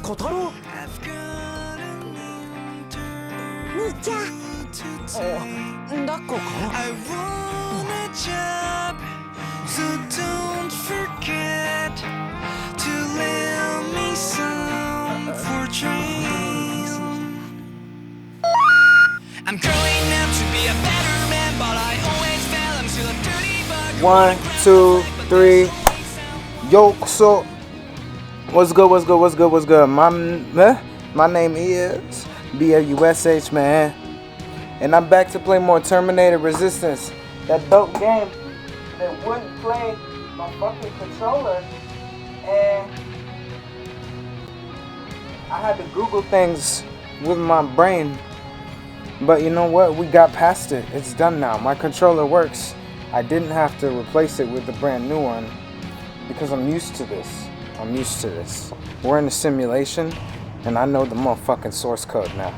小太郎。兄ちゃん。抱っこか。So don't forget to lend me some for dream. I'm growing up to be a better man, but I always fell into a dirty bug. 1, 2, 3. Yo, so what's good? My name is BLUSH, man, and I'm back to play more Terminator Resistance. That dope game that wouldn't play my fucking controller, and I had to Google things with my brain. But you know what? We got past it. It's done now. My controller works. I didn't have to replace it with a brand new one because I'm used to this. We're in a simulation, and I know the motherfucking source code now.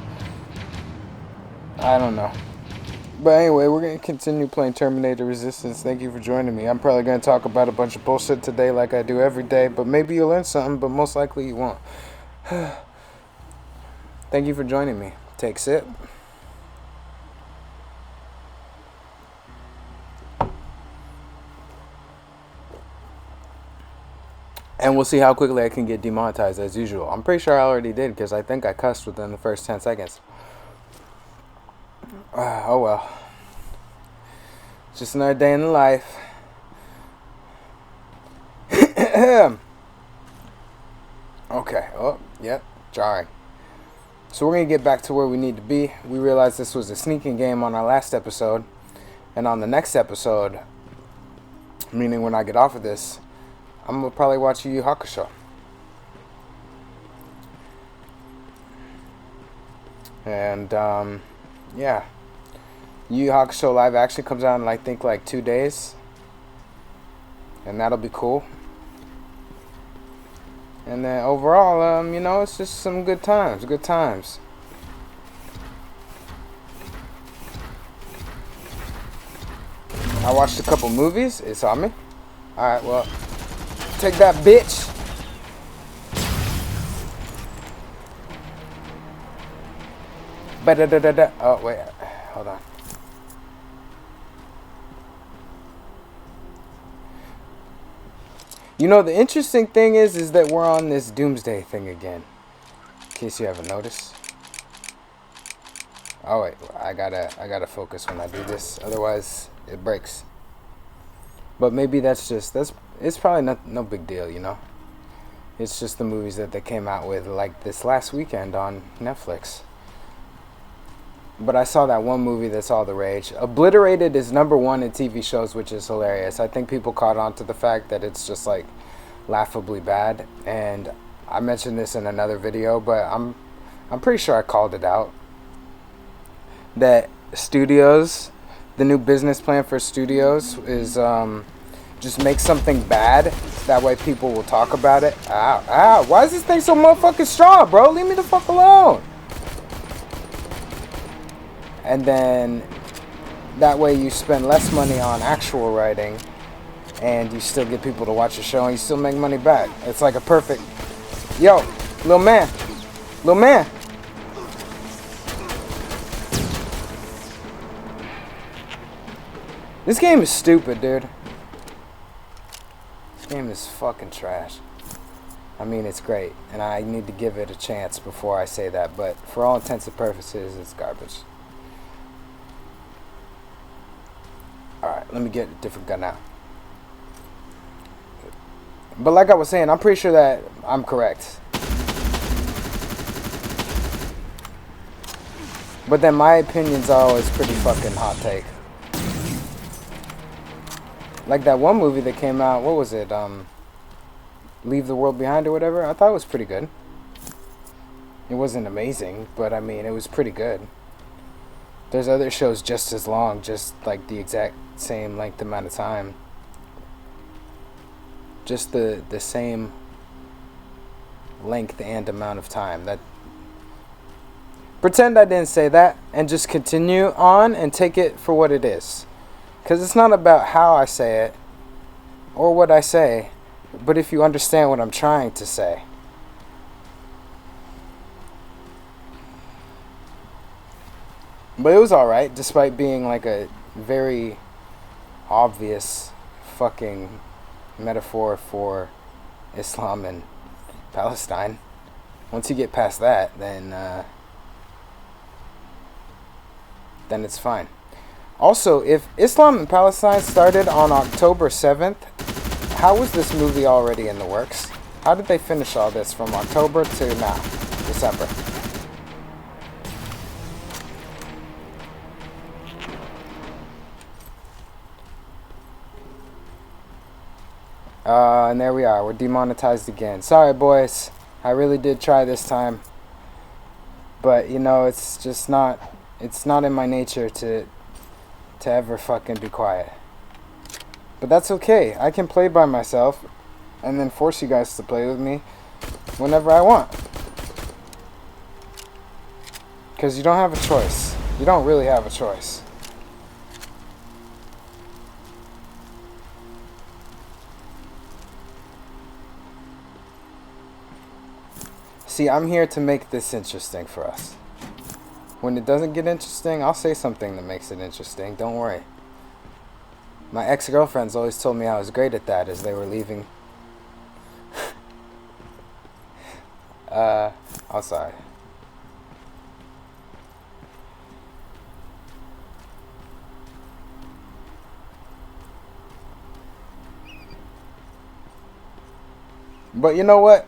I don't know. But anyway, we're going to continue playing Terminator Resistance. Thank you for joining me. I'm probably going to talk about a bunch of bullshit today like I do every day, but maybe you'll learn something, but most likely you won't. Thank you for joining me. Take a sip. And we'll see how quickly I can get demonetized as usual. I'm pretty sure I already did because I think I cussed within the first 10 seconds. Oh well. Just another day in the life. Okay. Oh, yep. Jarring. So we're going to get back to where we need to be. We realized this was a sneaking game on our last episode. And on the next episode, meaning when I get off of this, I'm going to probably watch Yu Yu Hakusho. And, yeah. Yu Yu Hakusho live action comes out in, I think, like 2 days. And that'll be cool. And then overall, you know, it's just some good times. I watched a couple movies. It's on me. Alright, well, take that, bitch. Oh, wait. Hold on. You know, the interesting thing is that we're on this doomsday thing again. In case you haven't noticed. Oh wait, I gotta focus when I do this, otherwise it breaks. But maybe it's probably no big deal, you know. It's just the movies that they came out with like this last weekend on Netflix. But I saw that one movie that's all the rage. Obliterated is #1 in TV shows, which is hilarious. I think people caught on to the fact that it's just like laughably bad. And I mentioned this in another video, but I'm pretty sure I called it out. That studios, the new business plan for studios is just make something bad. That way people will talk about it. Ow. Why is this thing so motherfucking strong, bro? Leave me the fuck alone. And then that way you spend less money on actual writing and you still get people to watch the show and you still make money back. It's like a perfect... Yo, little man. This game is stupid, dude. This game is fucking trash. I mean, it's great, and I need to give it a chance before I say that, but for all intents and purposes, it's garbage. Alright, let me get a different gun now. But like I was saying, I'm pretty sure that I'm correct. But then my opinions are always pretty fucking hot take. Like that one movie that came out, what was it? Leave the World Behind or whatever. I thought it was pretty good. It wasn't amazing, but I mean, it was pretty good. There's other shows just as long, just like the exact same length amount of time. Just the same length and amount of time. That pretend I didn't say that and just continue on and take it for what it is. Because it's not about how I say it or what I say, but if you understand what I'm trying to say. But it was alright, despite being like a very obvious fucking metaphor for Islam and Palestine. Once you get past that, then it's fine. Also, if Islam and Palestine started on October 7th, how was this movie already in the works? How did they finish all this from October to now, December? And there we are. We're demonetized again. Sorry, boys. I really did try this time. But, you know, it's just not... It's not in my nature to ever fucking be quiet. But that's okay. I can play by myself and then force you guys to play with me whenever I want. Because you don't have a choice. You don't really have a choice. See, I'm here to make this interesting for us. When it doesn't get interesting, I'll say something that makes it interesting. Don't worry. My ex-girlfriends always told me I was great at that as they were leaving. I'm sorry. But you know what?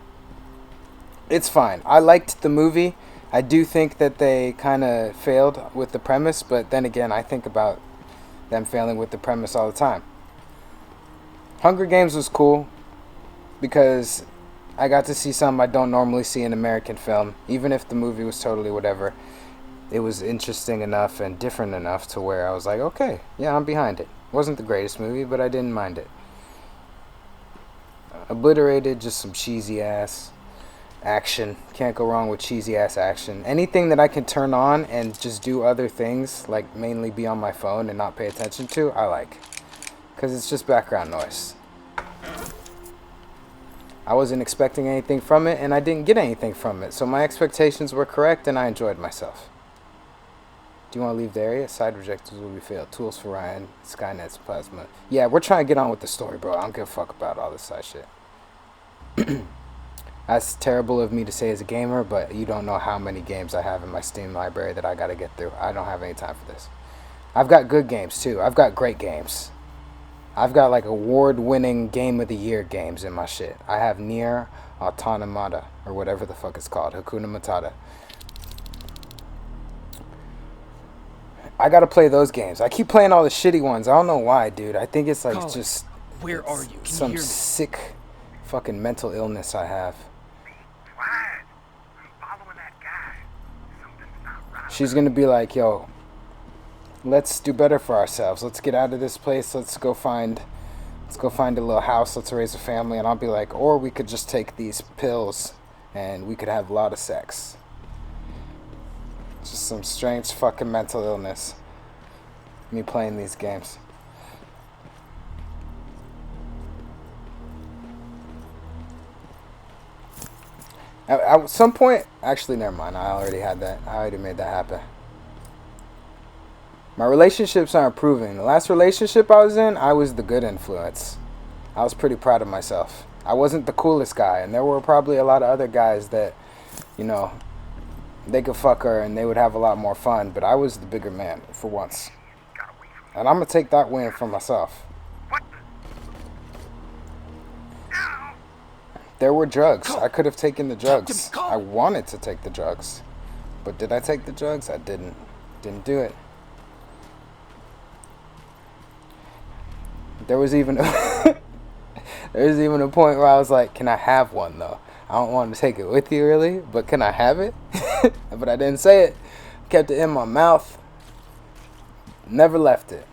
It's fine. I liked the movie. I do think that they kind of failed with the premise, but then again, I think about them failing with the premise all the time. Hunger Games was cool because I got to see something I don't normally see in American film. Even if the movie was totally whatever, it was interesting enough and different enough to where I was like, okay, yeah, I'm behind it. Wasn't the greatest movie, but I didn't mind it. Obliterated, just some cheesy ass action. Can't go wrong with cheesy ass action. Anything that I can turn on and just do other things, like mainly be on my phone and not pay attention to, I like. Because it's just background noise. I wasn't expecting anything from it and I didn't get anything from it. So my expectations were correct and I enjoyed myself. Do you want to leave the area? Side objectives will be failed. Tools for Ryan, Skynet's plasma. Yeah, we're trying to get on with the story, bro. I don't give a fuck about all this side shit. That's terrible of me to say as a gamer, but you don't know how many games I have in my Steam library that I gotta get through. I don't have any time for this. I've got good games too. I've got great games. I've got like award-winning Game of the Year games in my shit. I have Nier Automata, or whatever the fuck it's called, Hakuna Matata. I gotta play those games. I keep playing all the shitty ones. I don't know why, dude. I think it's like Colin, just... where are you? Can some you hear me? sick fucking mental illness I have. Quiet. I'm following that guy. Something's not right. She's gonna be like, yo, let's do better for ourselves. Let's get out of this place. Let's go find a little house. Let's raise a family. And I'll be like, or we could just take these pills and we could have a lot of sex. Just some strange fucking mental illness. Me playing these games. At some point, actually, never mind. I already had that. I already made that happen. My relationships are improving. The last relationship I was in, I was the good influence. I was pretty proud of myself. I wasn't the coolest guy, and there were probably a lot of other guys that, you know, they could fuck her and they would have a lot more fun, but I was the bigger man for once. And I'm gonna take that win for myself. There were drugs. I could have taken the drugs. I wanted to take the drugs. But did I take the drugs? I didn't. Didn't do it. There was even a point where I was like, can I have one though? I don't want to take it with you really, but can I have it? But I didn't say it. Kept it in my mouth. Never left it.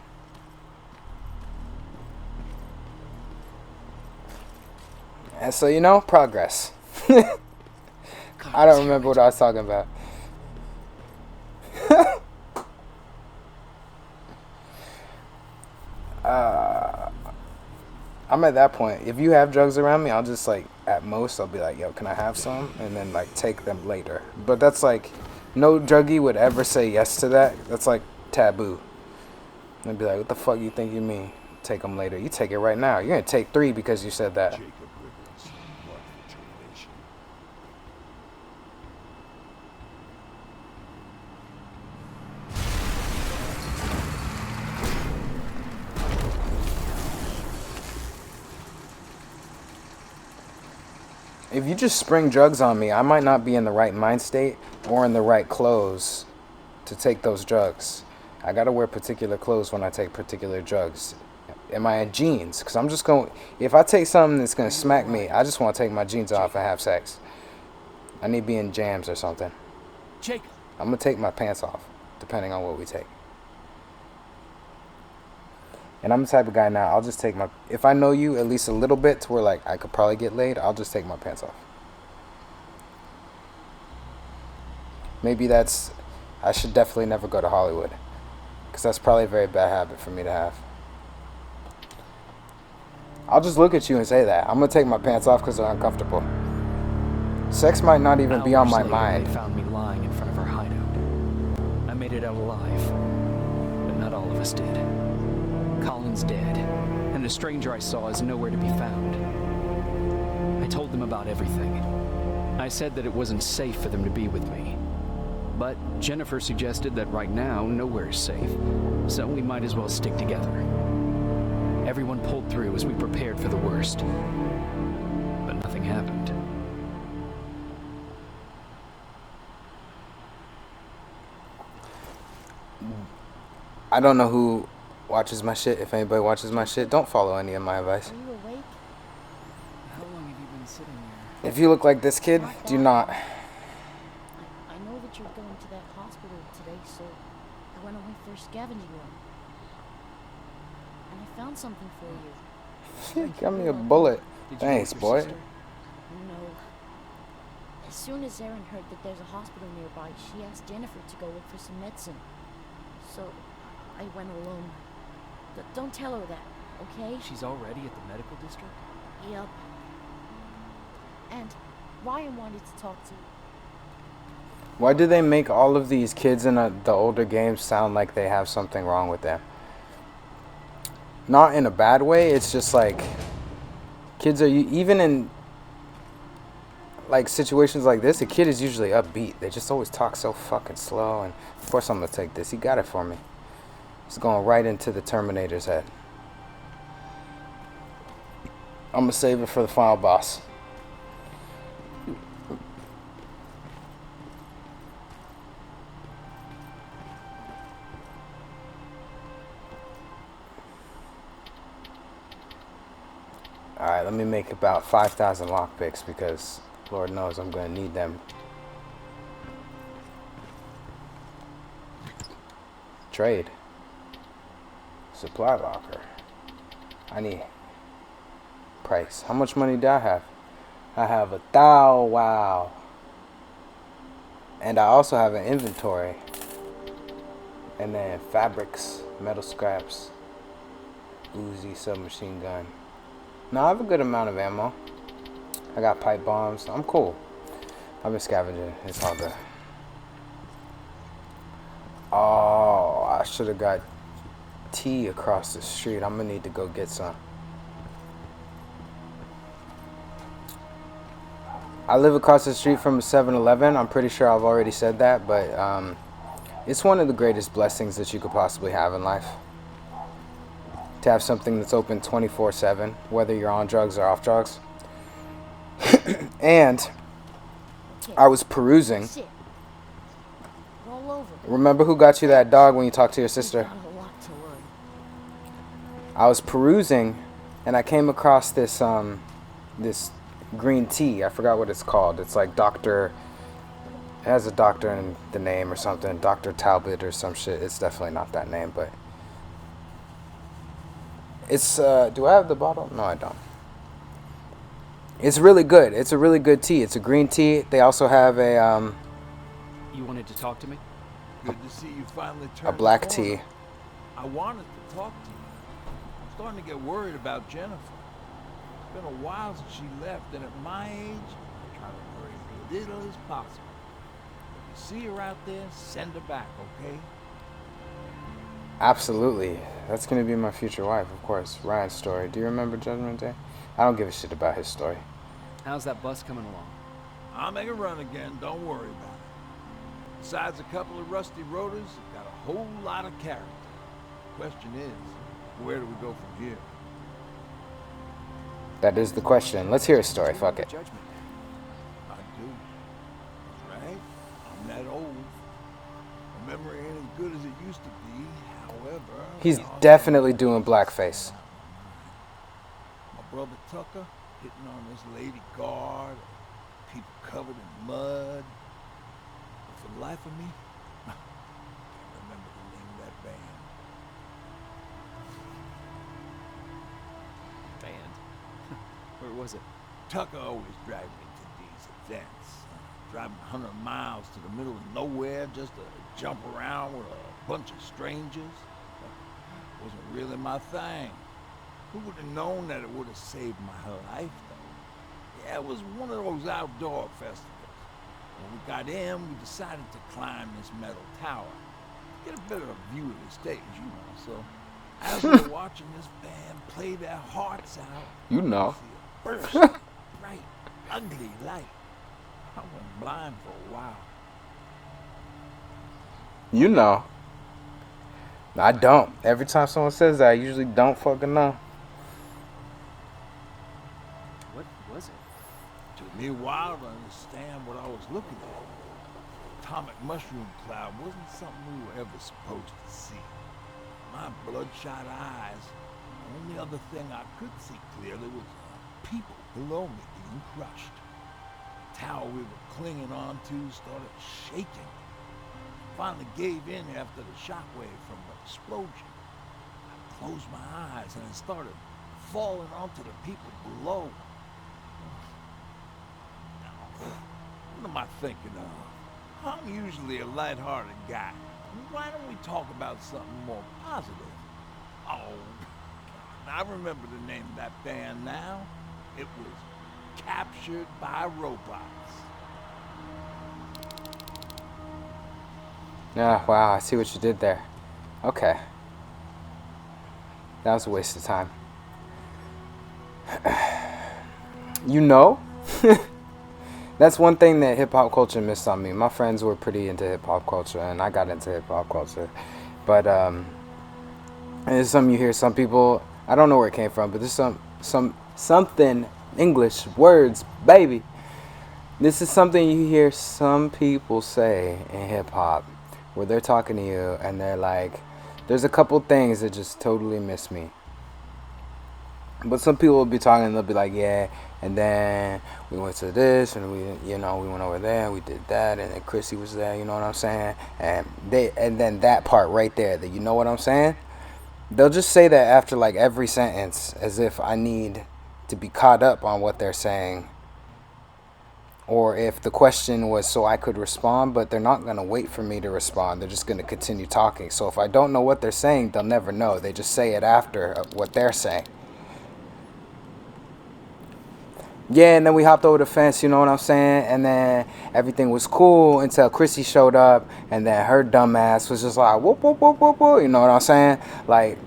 And so, you know, progress. I don't remember what I was talking about. I'm at that point. If you have drugs around me, I'll just like, at most, I'll be like, yo, can I have some? And then like take them later. But that's like No druggie would ever say yes to that. That's like taboo. They'd be like, what the fuck you think you mean? Take them later. You take it right now. You're going to take 3 because you said that. Jacob Rivers, marked for termination. If you just spring drugs on me, I might not be in the right mind state or in the right clothes to take those drugs. I gotta wear particular clothes when I take particular drugs. Am I in jeans? Because I'm just going, if I take something that's gonna smack me, I just want to take my jeans off and have sex. I need to be in jams or something. Jacob. I'm gonna take my pants off, depending on what we take. And I'm the type of guy now, I'll just take my, if I know you at least a little bit to where like I could probably get laid, I'll just take my pants off. Maybe that's, I should definitely never go to Hollywood. Because that's probably a very bad habit for me to have. I'll just look at you and say that. I'm going to take my pants off because they're uncomfortable. Sex might not even be on my mind. They found me lying in front of our hideout. I made it out alive, but not all of us did. Colin's dead, and the stranger I saw is nowhere to be found. I told them about everything. I said that it wasn't safe for them to be with me. But Jennifer suggested that right now, nowhere is safe, so we might as well stick together. Everyone pulled through as we prepared for the worst, but nothing happened. I don't know who watches my shit. If anybody watches my shit, don't follow any of my advice. Are you awake? How long have you been sitting there? If you look like this kid, do not. I know that you're going to that hospital today, so I went away for a scavenging run. And I found something for you. Got me a bullet. Did you Thanks, get your boy. sister? No. As soon as Erin heard that there's a hospital nearby, she asked Jennifer to go look for some medicine. So I went alone. Don't tell her that, okay? She's already at the medical district? Yep. And Ryan wanted to talk to you. Why do they make all of these kids in the older games sound like they have something wrong with them? Not in a bad way, it's just like kids are, even in like situations like this, a kid is usually upbeat. They just always talk so fucking slow. And of course I'm gonna take this. He got it for me. It's going right into the Terminator's head. I'm gonna save it for the final boss. Alright, let me make about 5,000 lockpicks because Lord knows I'm gonna need them. Trade. Supply locker. I need price. How much money do I have? I have 1,000. Wow. And I also have an inventory. And then fabrics, metal scraps, Uzi, submachine gun. No, I have a good amount of ammo. I got pipe bombs. I'm cool. I've been scavenging. It's all good. Oh, I should have got tea across the street. I'm gonna need to go get some. I live across the street from a 7-Eleven. I'm pretty sure I've already said that, but it's one of the greatest blessings that you could possibly have in life. To have something that's open 24/7, whether you're on drugs or off drugs. And Okay, I was perusing. sit. Roll over. Remember who got you that dog when you talked to your sister? You've got a lot to learn. I was perusing and I came across this this green tea. I forgot what it's called. It's like Dr. It has a doctor in the name or something. Dr. Talbot or some shit. It's definitely not that name, but it's do I have the bottle? No, I don't. It's really good. It's a really good tea. It's a green tea. They also have a You wanted to talk to me? Good to see you finally a turned black the corner. tea. I wanted to talk to you. I'm starting to get worried about Jennifer. It's been a while since she left, and at my age, I'm trying to worry as little as possible. you see her out there, send her back, okay? Absolutely. That's gonna be my future wife, of course. Ryan's story. Do you remember Judgment Day? I don't give a shit about his story. How's that bus coming along? I'll make a run again, don't worry about it. Besides a couple of rusty rotors, it got a whole lot of character. Question is, where do we go from here? That is the question. Let's hear his story. Fuck it. Judgment. I do. That's right. I'm that old. My memory ain't as good as it used to be. However, He's definitely doing blackface. My brother Tucker hitting on this lady guard, people covered in mud. But for the life of me, I can't remember the name of that band. Where was it? Tucker always dragged me to these events. Driving 100 miles to the middle of nowhere just to jump around with a bunch of strangers. Wasn't really my thing. Who would have known that it would have saved my life, though? Yeah, it was one of those outdoor festivals. When we got in, we decided to climb this metal tower. Get a better view of the stage, you know. So, as we were watching this band play their hearts out, You know. see a burst of bright, ugly light. I went blind for a while. You know. I don't. Every time someone says that, I usually don't fucking know. What was it? Took me a while to understand what I was looking at. Atomic mushroom cloud wasn't something we were ever supposed to see. My bloodshot eyes, the only other thing I could see clearly was people below me being crushed. The tower we were clinging on to started shaking. Finally gave in after the shockwave from the explosion. I closed my eyes and it started falling onto the people below. Now, what am I thinking of? I'm usually a lighthearted guy. Why don't we talk about something more positive? Oh, I remember the name of that band now. It was Captured by Robots. Yeah, wow, I see what you did there. Okay. That was a waste of time. You know? That's one thing that hip-hop culture missed on me. My friends were pretty into hip-hop culture, and I got into hip-hop culture. But, and it's something you hear some people, I don't know where it came from, but there's something, English, words, baby. This is something you hear some people say in hip-hop, where they're talking to you, and they're like, there's a couple things that just totally miss me. But some people will be talking and they'll be like, yeah, and then we went to this and we went over there and we did that and then Chrissy was there, you know what I'm saying? And then that part right there, that you know what I'm saying? They'll just say that after like every sentence as if I need to be caught up on what they're saying. Or if the question was so I could respond, but they're not going to wait for me to respond. They're just going to continue talking. So if I don't know what they're saying, they'll never know. They just say it after what they're saying. Yeah, and then we hopped over the fence, you know what I'm saying? And then everything was cool until Chrissy showed up. And then her dumb ass was just like, whoop, whoop, whoop, whoop, whoop. You know what I'm saying? Like,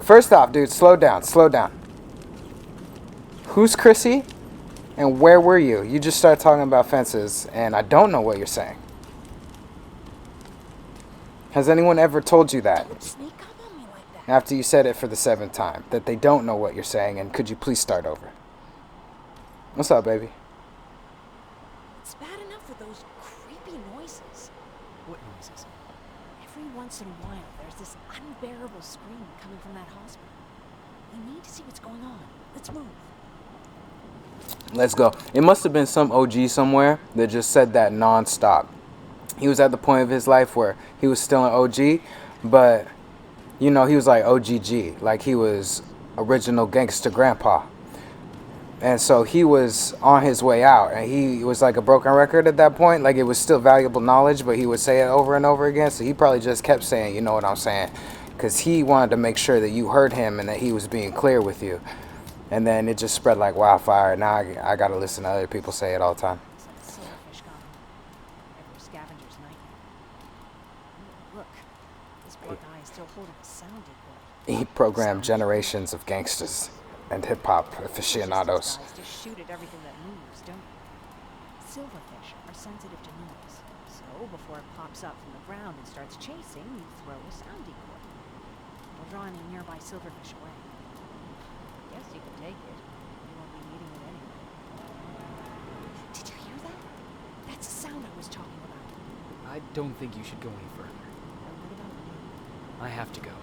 first off, dude, slow down. Who's Chrissy? And where were you? You just started talking about fences, and I don't know what you're saying. Has anyone ever told you that? Don't sneak up on me like that. After you said it for the 7th time, that they don't know what you're saying, and could you please start over? What's up, baby? It's bad enough with those creepy noises. What noises? Every once in a while, there's this unbearable scream coming from that hospital. We need to see what's going on. Let's move. Let's go. It must have been some OG somewhere that just said that non-stop. He was at the point of his life where he was still an OG, but, you know, he was like OGG, like he was original gangster grandpa. And so he was on his way out, and he was like a broken record at that point. Like, it was still valuable knowledge, but he would say it over and over again. So he probably just kept saying, you know what I'm saying, because he wanted to make sure that you heard him and that he was being clear with you. And then it just spread like wildfire. Now I got to listen to other people say it all the time. It's holding a sound decoy. He programmed generations of gangsters and hip-hop aficionados. Just shoot at everything that moves, don't you? Silverfish are sensitive to noise, so before it pops up from the ground and starts chasing, you throw a sound decoy. It'll draw any nearby silverfish away. Guess you can take it. You won't be needing it anyway. Did you hear that? That's the sound I was talking about. I don't think you should go any further. And what about you? I have to go.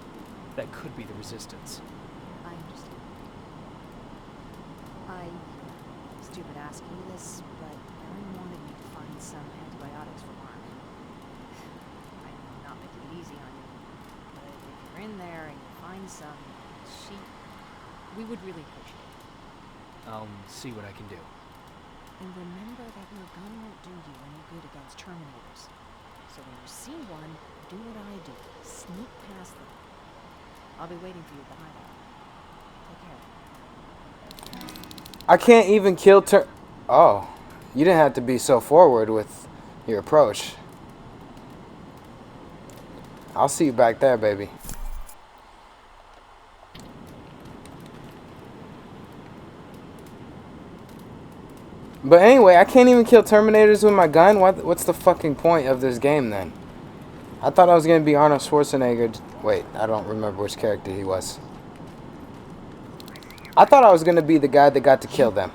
That could be the resistance. I understand. Stupid asking you this, but Aaron wanted me to find some antibiotics for Mark. I'm not making it easy on you, but if you're in there and you find some, we would really appreciate it. I'll see what I can do. And remember that your gun won't do you any good against Terminators. So when you see one, do what I do. Sneak past them. I'll be waiting for you at the hideout. Take care. I can't even kill Oh, you didn't have to be so forward with your approach. I'll see you back there, baby. But anyway, I can't even kill Terminators with my gun? What's the fucking point of this game then? I thought I was going to be Arnold Schwarzenegger. Wait, I don't remember which character he was. I thought I was going to be the guy that got to kill them.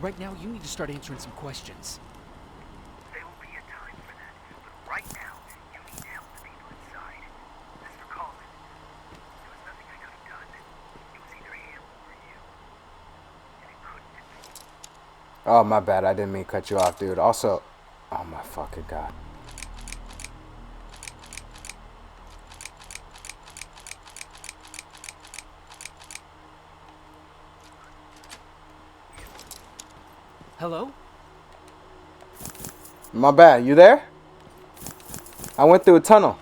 Right now, you need to start answering some questions. There will be a time for that, but right now, you need to help the people inside. As for Colin, there was nothing I could have done. It was either him or you. And it couldn't have been. Oh, my bad. I didn't mean to cut you off, dude. Also, oh my fucking God. Hello? My bad. You there? I went through a tunnel.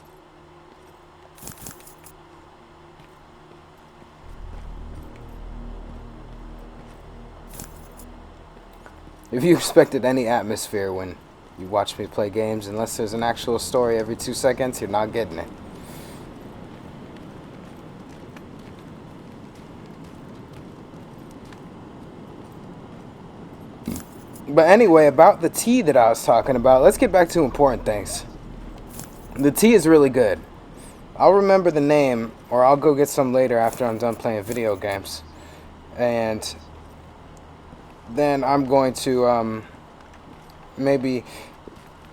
If you expected any atmosphere when you watch me play games, unless there's an actual story every 2 seconds, you're not getting it. But anyway, about the tea that I was talking about, let's get back to important things. The tea is really good. I'll remember the name, or I'll go get some later after I'm done playing video games. And then I'm going to maybe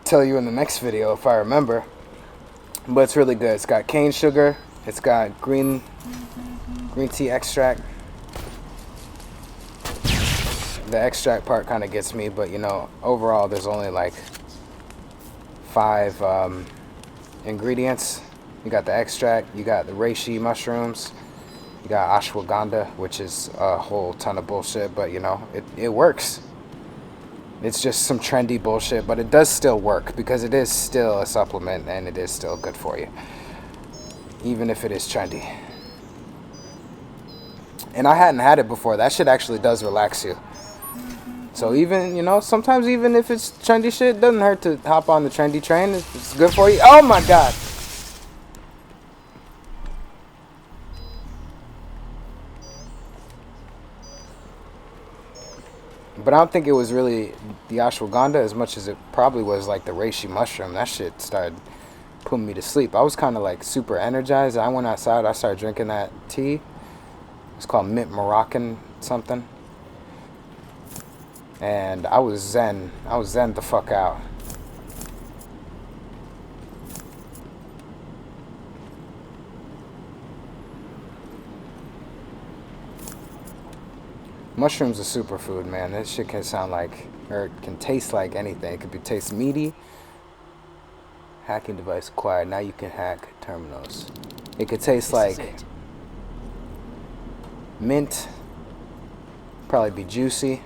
tell you in the next video if I remember. But it's really good. It's got cane sugar. It's got green tea extract. The extract part kind of gets me, but you know, overall there's only like 5 ingredients. You got the extract, you got the reishi mushrooms, you got ashwagandha, which is a whole ton of bullshit, but you know, it works. It's just some trendy bullshit, but it does still work because it is still a supplement and it is still good for you, even if it is trendy. And I hadn't had it before. That shit actually does relax you. So even, you know, sometimes even if it's trendy shit, it doesn't hurt to hop on the trendy train. It's good for you. Oh my God. But I don't think it was really the ashwagandha as much as it probably was like the reishi mushroom. That shit started putting me to sleep. I was kind of like super energized. I went outside. I started drinking that tea. It's called mint Moroccan something. And I was zen. I was zen the fuck out. Mushrooms are superfood, man. This shit can sound like, or it can taste like anything. It could taste meaty. Hacking device acquired. Now you can hack terminals. It could taste like mint. Probably be juicy. It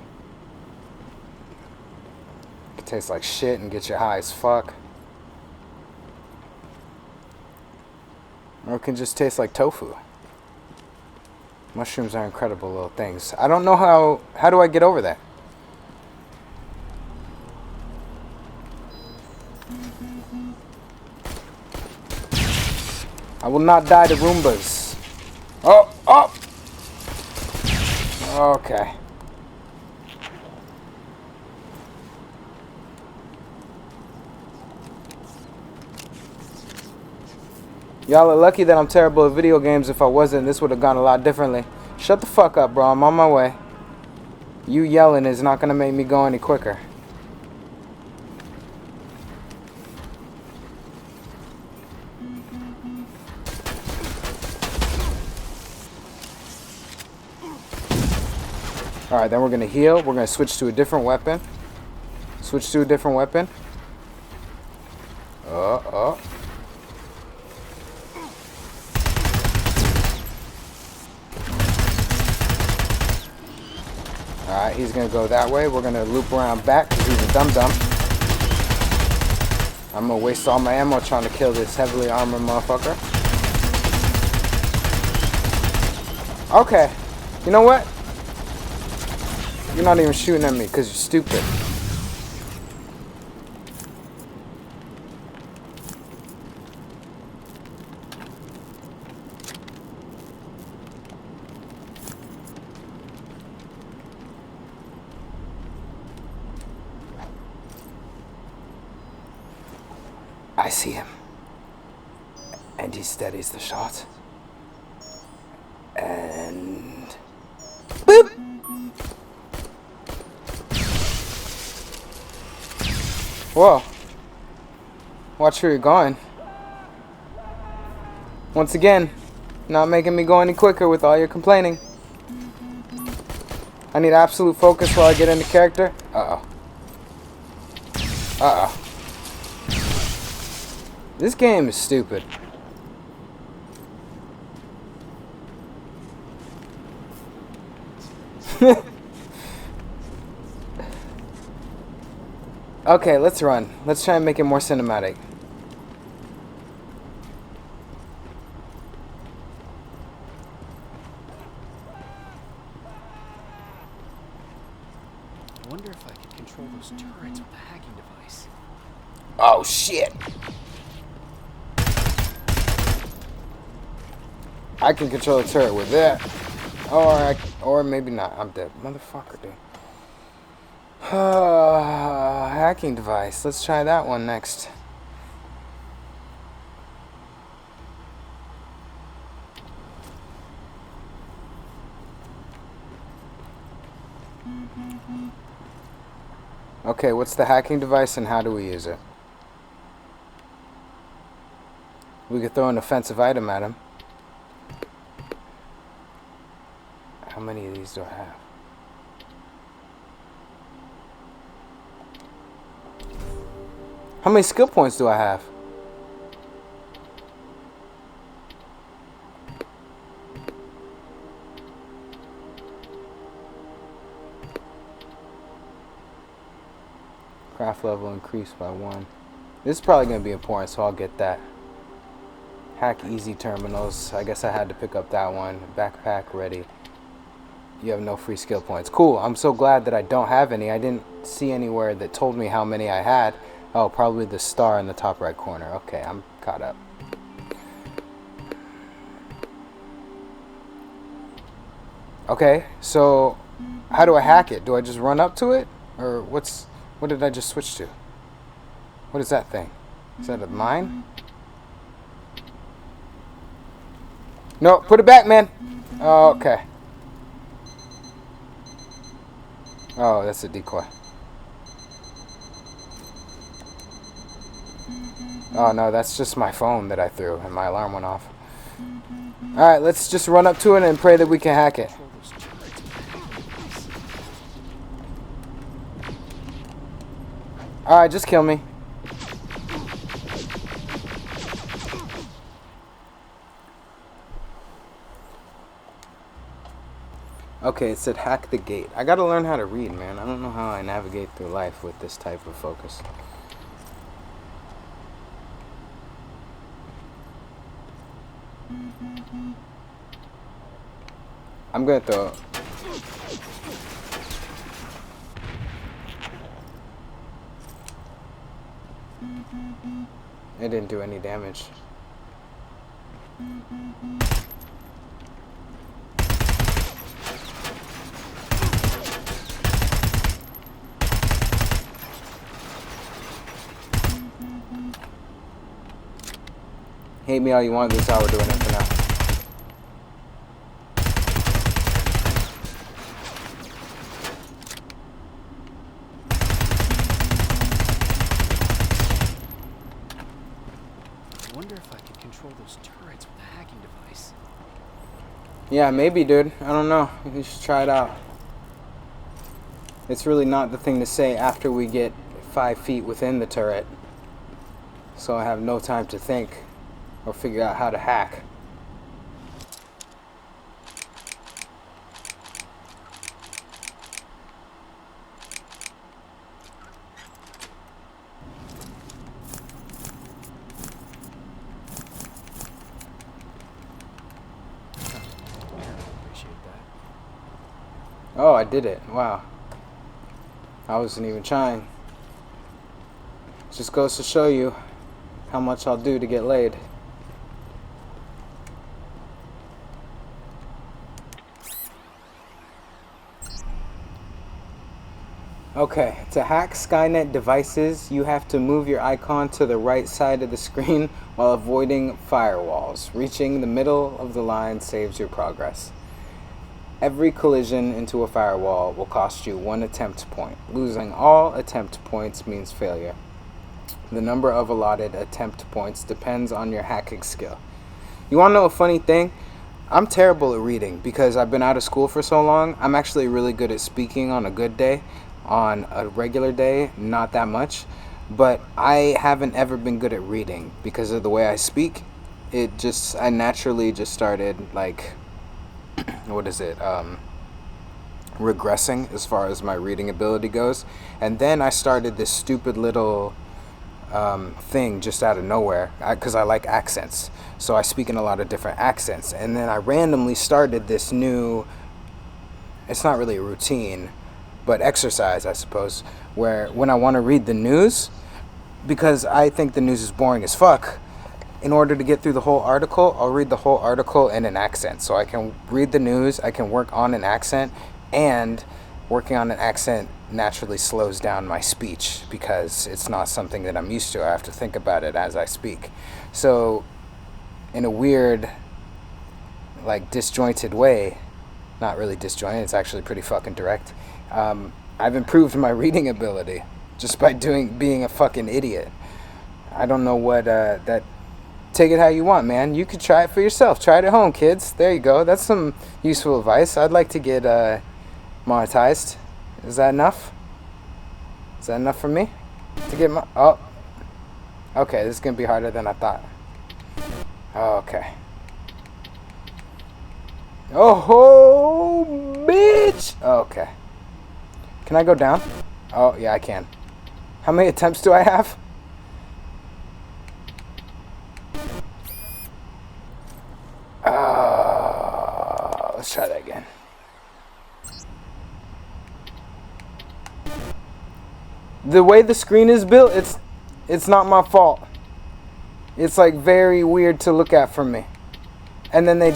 could taste like shit and get you high as fuck. Or it can just taste like tofu. Mushrooms are incredible little things. I don't know how do I get over that? I will not die to Roombas. Oh, oh! Okay. Y'all are lucky that I'm terrible at video games. If I wasn't, this would have gone a lot differently. Shut the fuck up, bro. I'm on my way. You yelling is not gonna make me go any quicker. Alright, then we're gonna heal. We're gonna switch to a different weapon. Switch to a different weapon. Oh. Alright, he's gonna go that way. We're gonna loop around back because he's a dum-dum. I'm gonna waste all my ammo trying to kill this heavily armored motherfucker. Okay. You know what? You're not even shooting at me because you're stupid. I see him. And he steadies the shot. And... boop! Whoa. Watch where you're going. Once again, not making me go any quicker with all your complaining. I need absolute focus while I get into character. Uh-oh. Uh-oh. This game is stupid. Okay, let's run. Let's try and make it more cinematic. I wonder if I could control those turrets with the hacking device. Oh, shit. I can control the turret with that. Or maybe not. I'm dead. Motherfucker, dude. Hacking device. Let's try that one next. Okay, what's the hacking device and how do we use it? We could throw an offensive item at him. How many of these do I have? How many skill points do I have? Craft level increased by 1. This is probably going to be important, so I'll get that. Hack easy terminals. I guess I had to pick up that one. Backpack ready. You have no free skill points. Cool. I'm so glad that I don't have any. I didn't see anywhere that told me how many I had. Oh, probably the star in the top right corner. Okay, I'm caught up. Okay, so how do I hack it? Do I just run up to it? Or what did I just switch to? What is that thing? Is that a mine? No, put it back, man. Oh, okay. Oh, that's a decoy. Oh no, that's just my phone that I threw and my alarm went off. Alright, let's just run up to it and pray that we can hack it. Alright, just kill me. Okay, it said hack the gate. I gotta learn how to read, man. I don't know how I navigate through life with this type of focus. I'm gonna throw... It didn't do any damage. Hate me all you want, this is how we're doing it for now. I wonder if I could control those turrets with a hacking device. Yeah, maybe, dude. I don't know. You should try it out. It's really not the thing to say after we get 5 feet within the turret. So I have no time to think or figure out how to hack. Appreciate that. Oh, I did it. Wow. I wasn't even trying. Just goes to show you how much I'll do to get laid. Okay, to hack Skynet devices, you have to move your icon to the right side of the screen while avoiding firewalls. Reaching the middle of the line saves your progress. Every collision into a firewall will cost you 1 attempt point. Losing all attempt points means failure. The number of allotted attempt points depends on your hacking skill. You want to know a funny thing? I'm terrible at reading because I've been out of school for so long. I'm actually really good at speaking on a good day. On a regular day, not that much. But I haven't ever been good at reading because of the way I speak. I naturally just started like... regressing as far as my reading ability goes. And then I started this stupid little thing just out of nowhere because I like accents. So I speak in a lot of different accents. And then I randomly started this new, it's not really a routine, but exercise, I suppose, where when I want to read the news, because I think the news is boring as fuck, in order to get through the whole article, I'll read the whole article in an accent. So I can read the news, I can work on an accent, and working on an accent naturally slows down my speech because it's not something that I'm used to. I have to think about it as I speak. So in a weird, like disjointed way, not really disjointed, it's actually pretty fucking direct, I've improved my reading ability just by being a fucking idiot. I don't know what that... Take it how you want, man. You could try it for yourself. Try it at home, kids. There you go. That's some useful advice. I'd like to get monetized. Is that enough? Is that enough for me? To get oh. Okay, this is going to be harder than I thought. Okay. Oh, bitch! Okay. Can I go down? Oh, yeah, I can. How many attempts do I have? Let's try that again. The way the screen is built, it's not my fault. It's like very weird to look at for me. And then they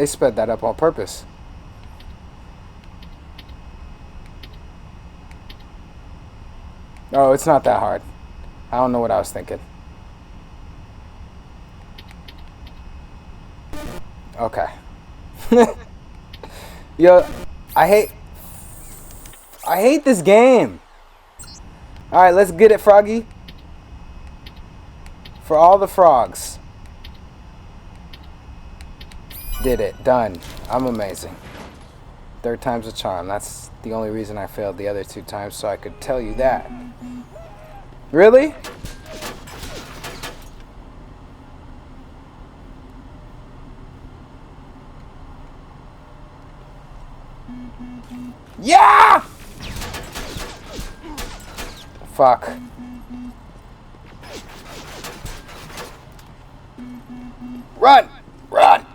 sped that up on purpose. Oh, it's not that hard. I don't know what I was thinking. Okay. Yo, I hate this game. Alright, let's get it, Froggy. For all the frogs. Did it. Done. I'm amazing. 3rd time's a charm. That's the only reason I failed the other 2 times, so I could tell you that. Really? Yeah! Fuck. Run! Run!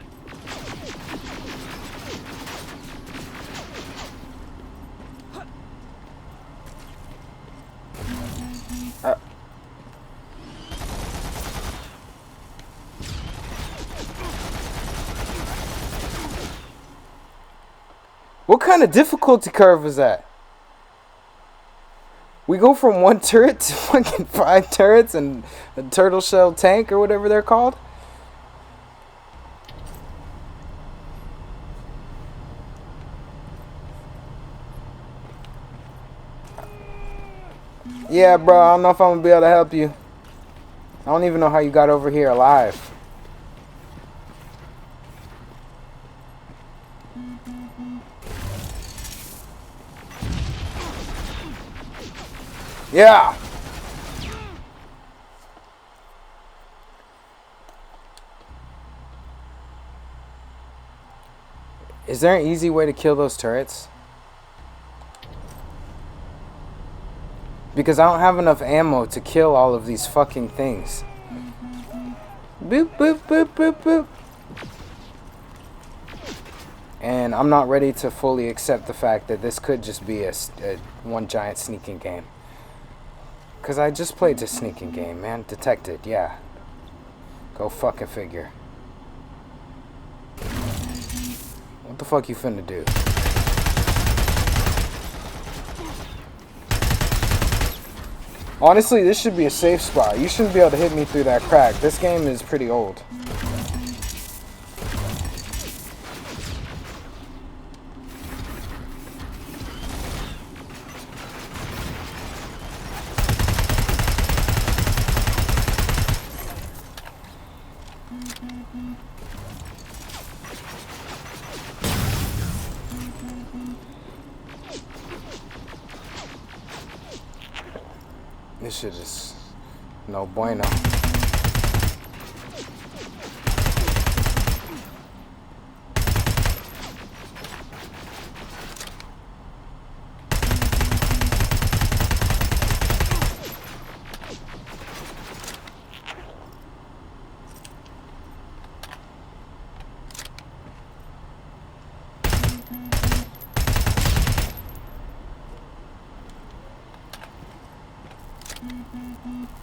What kind of difficulty curve was that? We go from 1 turret to fucking 5 turrets and a turtle shell tank or whatever they're called. Yeah, bro, I don't know if I'm gonna be able to help you. I don't even know how you got over here alive. Yeah. Is there an easy way to kill those turrets? Because I don't have enough ammo to kill all of these fucking things. Boop, boop, boop, boop, boop. And I'm not ready to fully accept the fact that this could just be a one giant sneaking game. Because I just played this sneaking game, man. Detected, yeah. Go fucking figure. What the fuck you finna do? Honestly, this should be a safe spot. You shouldn't be able to hit me through that crack. This game is pretty old. This shit is no bueno.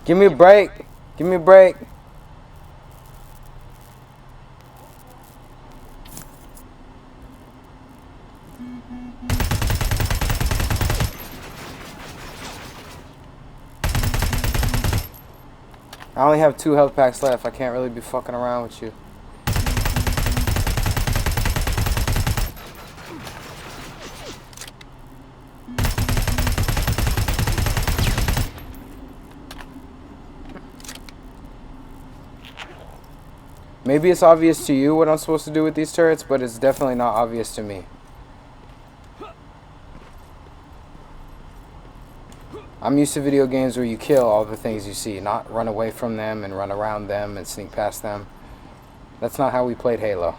Give me a break. Give me a break. I only have 2 health packs left. I can't really be fucking around with you. Maybe it's obvious to you what I'm supposed to do with these turrets, but it's definitely not obvious to me. I'm used to video games where you kill all the things you see, not run away from them and run around them and sneak past them. That's not how we played Halo.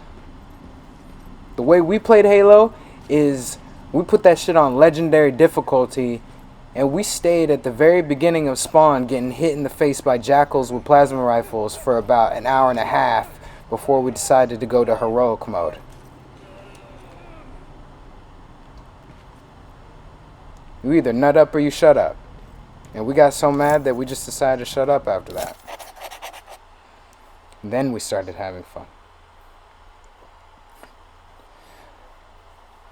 The way we played Halo is we put that shit on legendary difficulty, and we stayed at the very beginning of spawn getting hit in the face by jackals with plasma rifles for about an hour and a half before we decided to go to heroic mode. You either nut up or you shut up. And we got so mad that we just decided to shut up after that. And then we started having fun.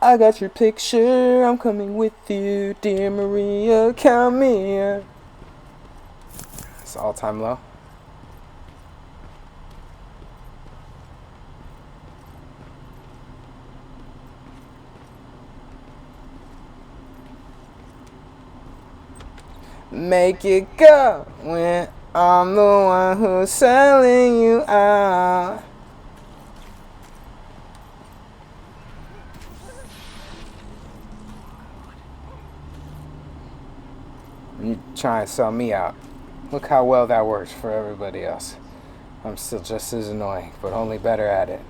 I got your picture, I'm coming with you, dear Maria, come here. It's all-time low. Make it go when I'm the one who's selling you out. You try and sell me out. Look how well that works for everybody else. I'm still just as annoying, but only better at it.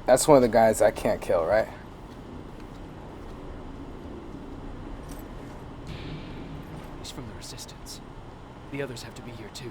That's one of the guys I can't kill, right? He's from the Resistance. The others have to be here too.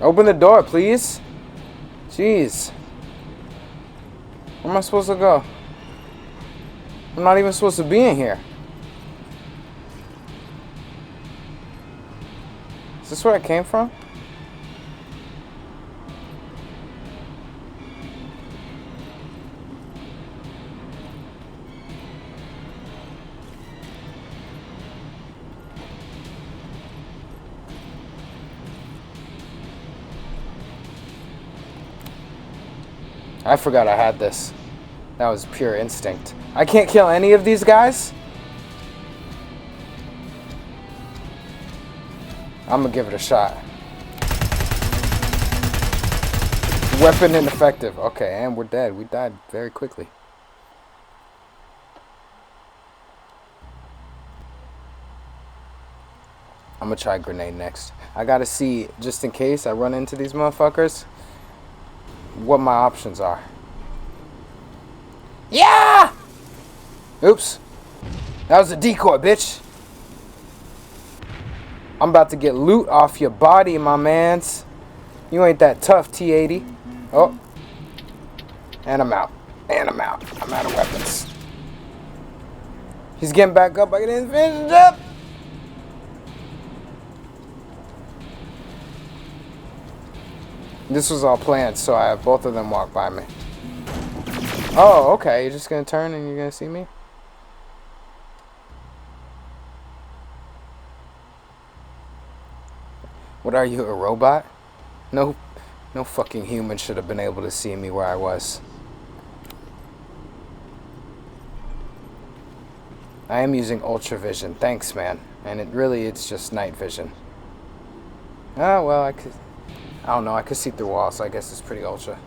Open the door, please. Jeez. Where am I supposed to go? I'm not even supposed to be in here. Is this where I came from? I forgot I had this. That was pure instinct. I can't kill any of these guys? I'm gonna give it a shot. Weapon ineffective. Okay, and we're dead. We died very quickly. I'm gonna try grenade next. I gotta see, just in case I run into these motherfuckers, what my options are. Yeah! Oops. That was a decoy, bitch. I'm about to get loot off your body, my mans. You ain't that tough, T-80. Oh. And I'm out. And I'm out. I'm out of weapons. He's getting back up. I get his vision up. This was all planned, so I have both of them walk by me. Oh, okay. You're just gonna turn and you're gonna see me? What are you, a robot? No fucking human should have been able to see me where I was. I am using ultra vision. Thanks, man. And it's just night vision. Oh, well, I don't know. I could see through walls, so I guess it's pretty ultra.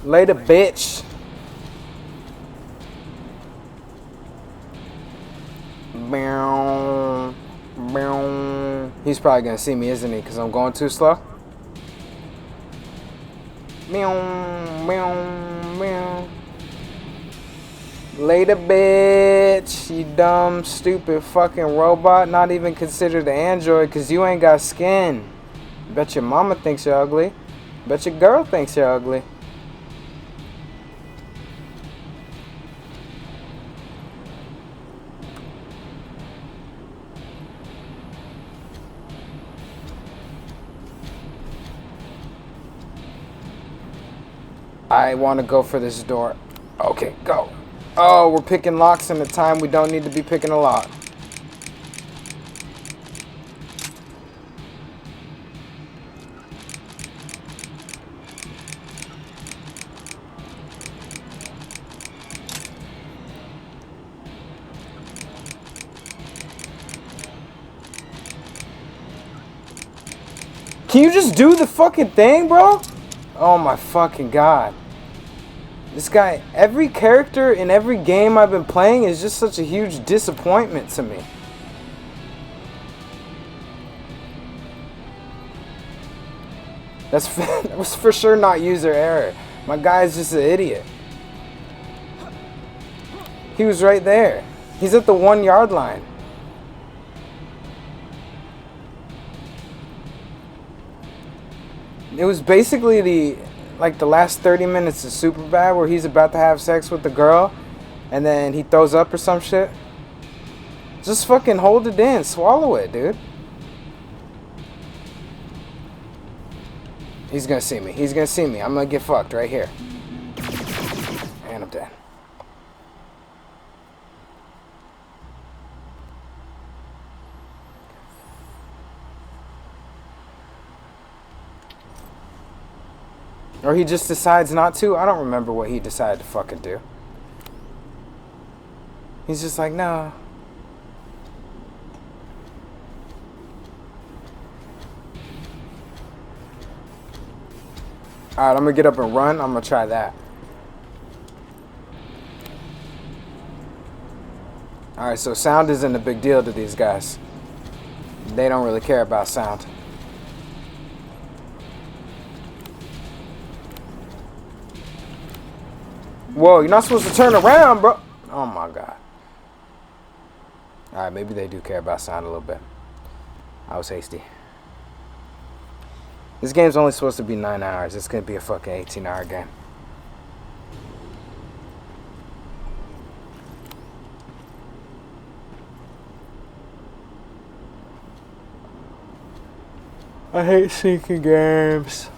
Later, bitch. He's probably gonna see me, isn't he? Because I'm going too slow. Later, bitch. You dumb, stupid fucking robot. Not even considered an android because you ain't got skin. Bet your mama thinks you're ugly. Bet your girl thinks you're ugly. I want to go for this door. Okay, go. Oh, we're picking locks in a time we don't need to be picking a lock. Can you just do the fucking thing, bro? Oh my fucking god. This guy, every character in every game I've been playing is just such a huge disappointment to me. That was for sure not user error. My guy's just an idiot. He was right there. He's at the 1 yard line. It was basically the last 30 minutes of Superbad where he's about to have sex with the girl and then he throws up or some shit. Just fucking hold it in. Swallow it, dude. He's gonna see me. He's gonna see me. I'm gonna get fucked right here. And I'm dead. Or he just decides not to. I don't remember what he decided to fucking do. He's just like, no. Alright, I'm gonna get up and run. I'm gonna try that. Alright, so sound isn't a big deal to these guys. They don't really care about sound. Whoa, you're not supposed to turn around, bro. Oh my god. Alright, maybe they do care about sound a little bit. I was hasty. This game's only supposed to be 9 hours. It's gonna be a fucking 18-hour game. I hate sneaking games.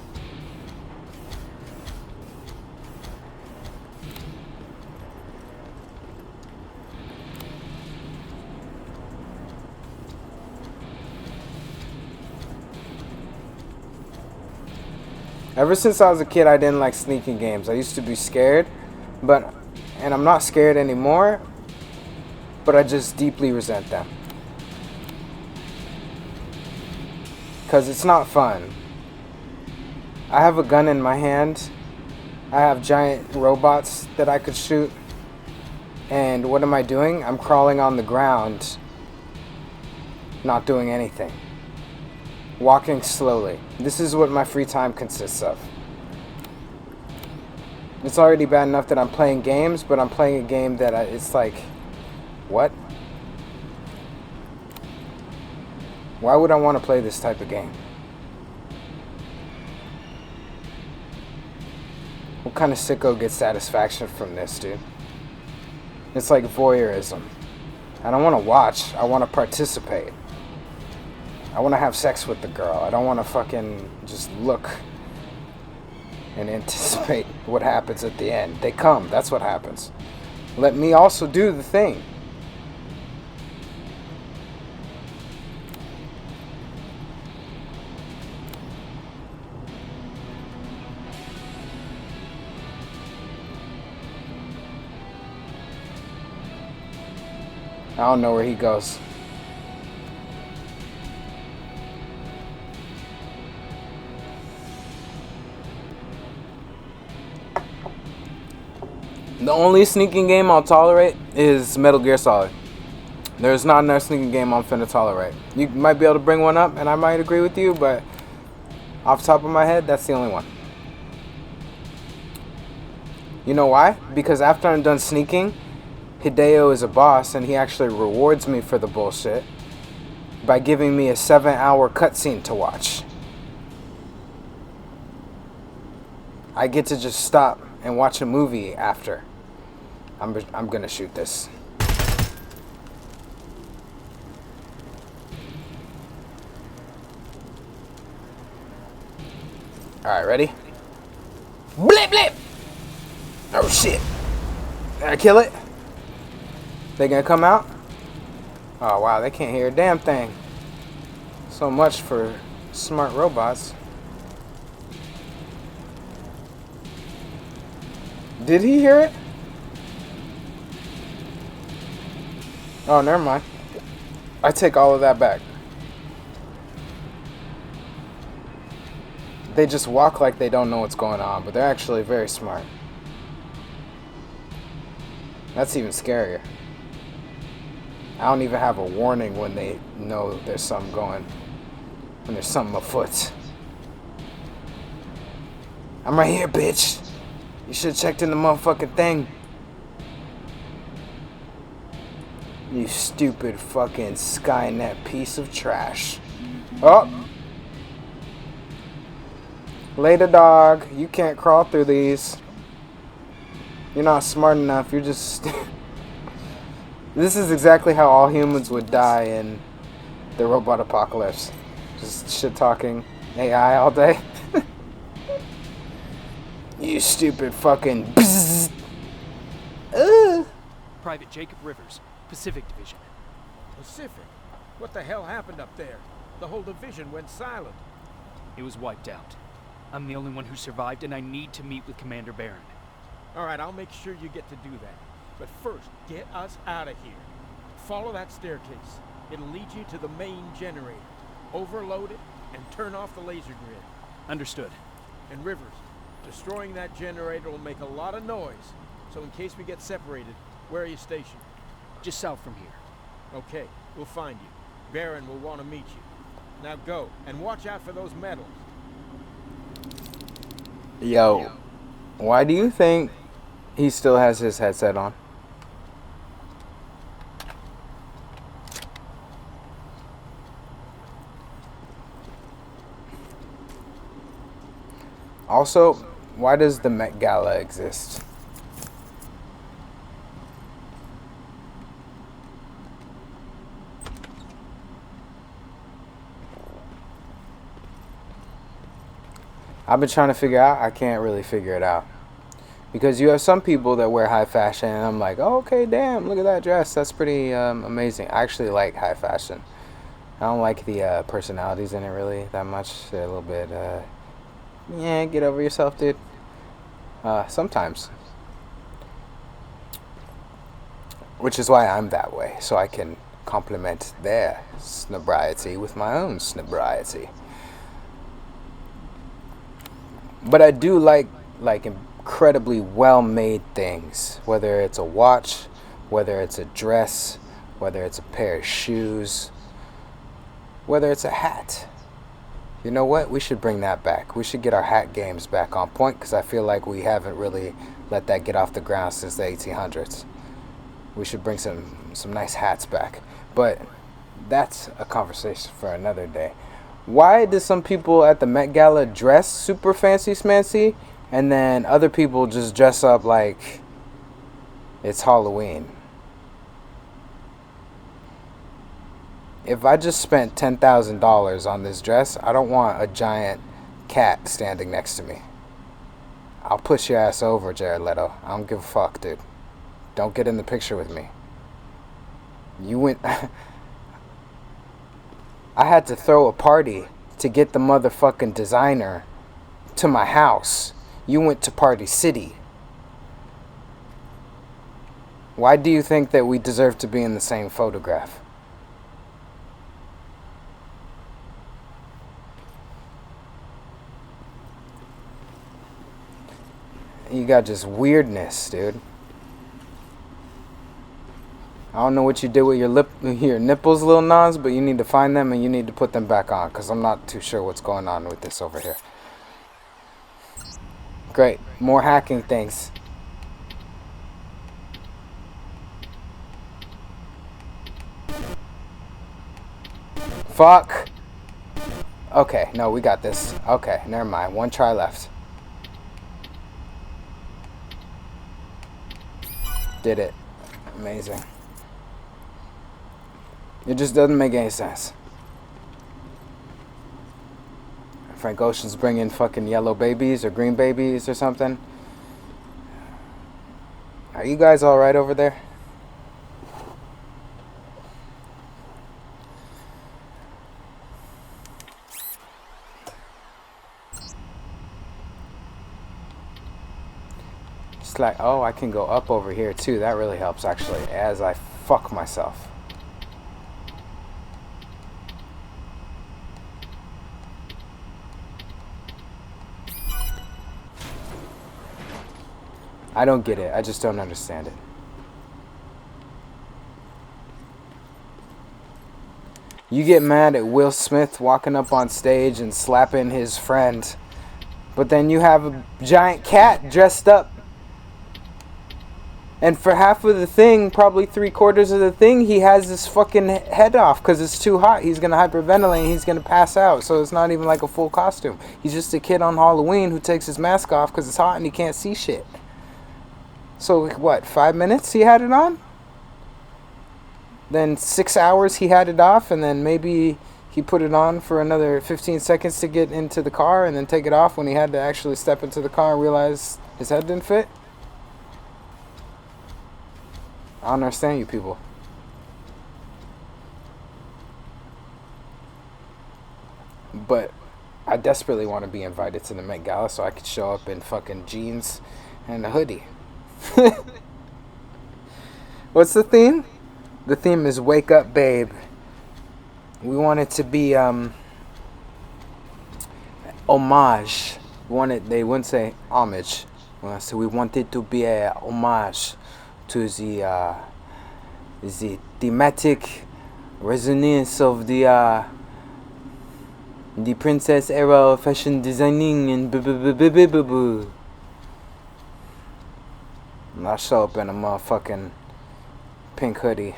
Ever since I was a kid, I didn't like sneaking games. I used to be scared, and I'm not scared anymore, but I just deeply resent them. Because it's not fun. I have a gun in my hand. I have giant robots that I could shoot. And what am I doing? I'm crawling on the ground, not doing anything. Walking slowly. This is what my free time consists of. It's already bad enough that I'm playing games, but I'm playing a game that it's like, what? Why would I want to play this type of game? What kind of sicko gets satisfaction from this, dude? It's like voyeurism. I don't want to watch, I want to participate. I want to have sex with the girl. I don't want to fucking just look and anticipate what happens at the end. They come, that's what happens. Let me also do the thing. I don't know where he goes. The only sneaking game I'll tolerate is Metal Gear Solid. There's not another sneaking game I'm finna tolerate. You might be able to bring one up, and I might agree with you, but off the top of my head, that's the only one. You know why? Because after I'm done sneaking, Hideo is a boss, and he actually rewards me for the bullshit by giving me a 7-hour cutscene to watch. I get to just stop and watch a movie after. I'm gonna shoot this. Alright, ready? Blip blip! Oh shit. Did I kill it? They gonna come out? Oh wow, they can't hear a damn thing. So much for smart robots. Did he hear it? Oh, never mind. I take all of that back. They just walk like they don't know what's going on, but they're actually very smart. That's even scarier. I don't even have a warning when they know there's something going. When there's something afoot. I'm right here, bitch. You should have checked in the motherfucking thing. You stupid fucking Skynet piece of trash. Oh! Later, dog. You can't crawl through these. You're not smart enough. You're just... This is exactly how all humans would die in the robot apocalypse. Just shit-talking AI all day. You stupid fucking... Private Jacob Rivers, Pacific Division. Pacific? What the hell happened up there? The whole division went silent. It was wiped out. I'm the only one who survived, and I need to meet with Commander Barron. Alright, I'll make sure you get to do that. But first, get us out of here. Follow that staircase. It'll lead you to the main generator. Overload it and turn off the laser grid. Understood. And Rivers, destroying that generator will make a lot of noise. So in case we get separated, where are you stationed? Just south from here. Okay, we'll find you. Barron will want to meet you. Now go, and watch out for those metals. Yo, why do you think he still has his headset on? Also, why does the Met Gala exist? I've been trying to figure out. I can't really figure it out. Because you have some people that wear high fashion, and I'm like, oh, okay, damn, look at that dress. That's pretty amazing. I actually like high fashion. I don't like the personalities in it really that much. They're a little bit, yeah, get over yourself, dude. Sometimes. Which is why I'm that way, so I can complement their snobriety with my own snobriety. But I do like incredibly well-made things, whether it's a watch, whether it's a dress, whether it's a pair of shoes, whether it's a hat. You know what? We should bring that back. We should get our hat games back on point, because I feel like we haven't really let that get off the ground since the 1800s. We should bring some nice hats back. But that's a conversation for another day. Why do some people at the Met Gala dress super fancy smancy, and then other people just dress up like it's Halloween? If I just spent $10,000 on this dress, I don't want a giant cat standing next to me. I'll push your ass over, Jared Leto. I don't give a fuck, dude. Don't get in the picture with me. You went... I had to throw a party to get the motherfucking designer to my house. You went to Party City. Why do you think that we deserve to be in the same photograph? You got just weirdness, dude. I don't know what you did with your nipples, Lil Nas, but you need to find them and you need to put them back on, because I'm not too sure what's going on with this over here. Great. More hacking things. Fuck. Okay, no, we got this. Okay, never mind. One try left. Did it. Amazing. It just doesn't make any sense. Frank Ocean's bringing fucking yellow babies or green babies or something. Are you guys alright over there? It's like, oh, I can go up over here too. That really helps actually, as I fuck myself. I don't get it. I just don't understand it. You get mad at Will Smith walking up on stage and slapping his friend, but then you have a giant cat dressed up. And for half of the thing, probably 3/4 of the thing, he has his fucking head off because it's too hot. He's going to hyperventilate and he's going to pass out. So it's not even like a full costume. He's just a kid on Halloween who takes his mask off because it's hot and he can't see shit. So what, 5 minutes he had it on? Then 6 hours he had it off, and then maybe he put it on for another 15 seconds to get into the car and then take it off when he had to actually step into the car and realize his head didn't fit? I don't understand you people. But I desperately want to be invited to the Met Gala so I could show up in fucking jeans and a hoodie. What's the theme? The theme is Wake Up Babe. We want it to be homage. They wouldn't say homage. So we want it to be a homage to the thematic resonance of the princess era of fashion designing and boo. And I'll show up in a motherfucking pink hoodie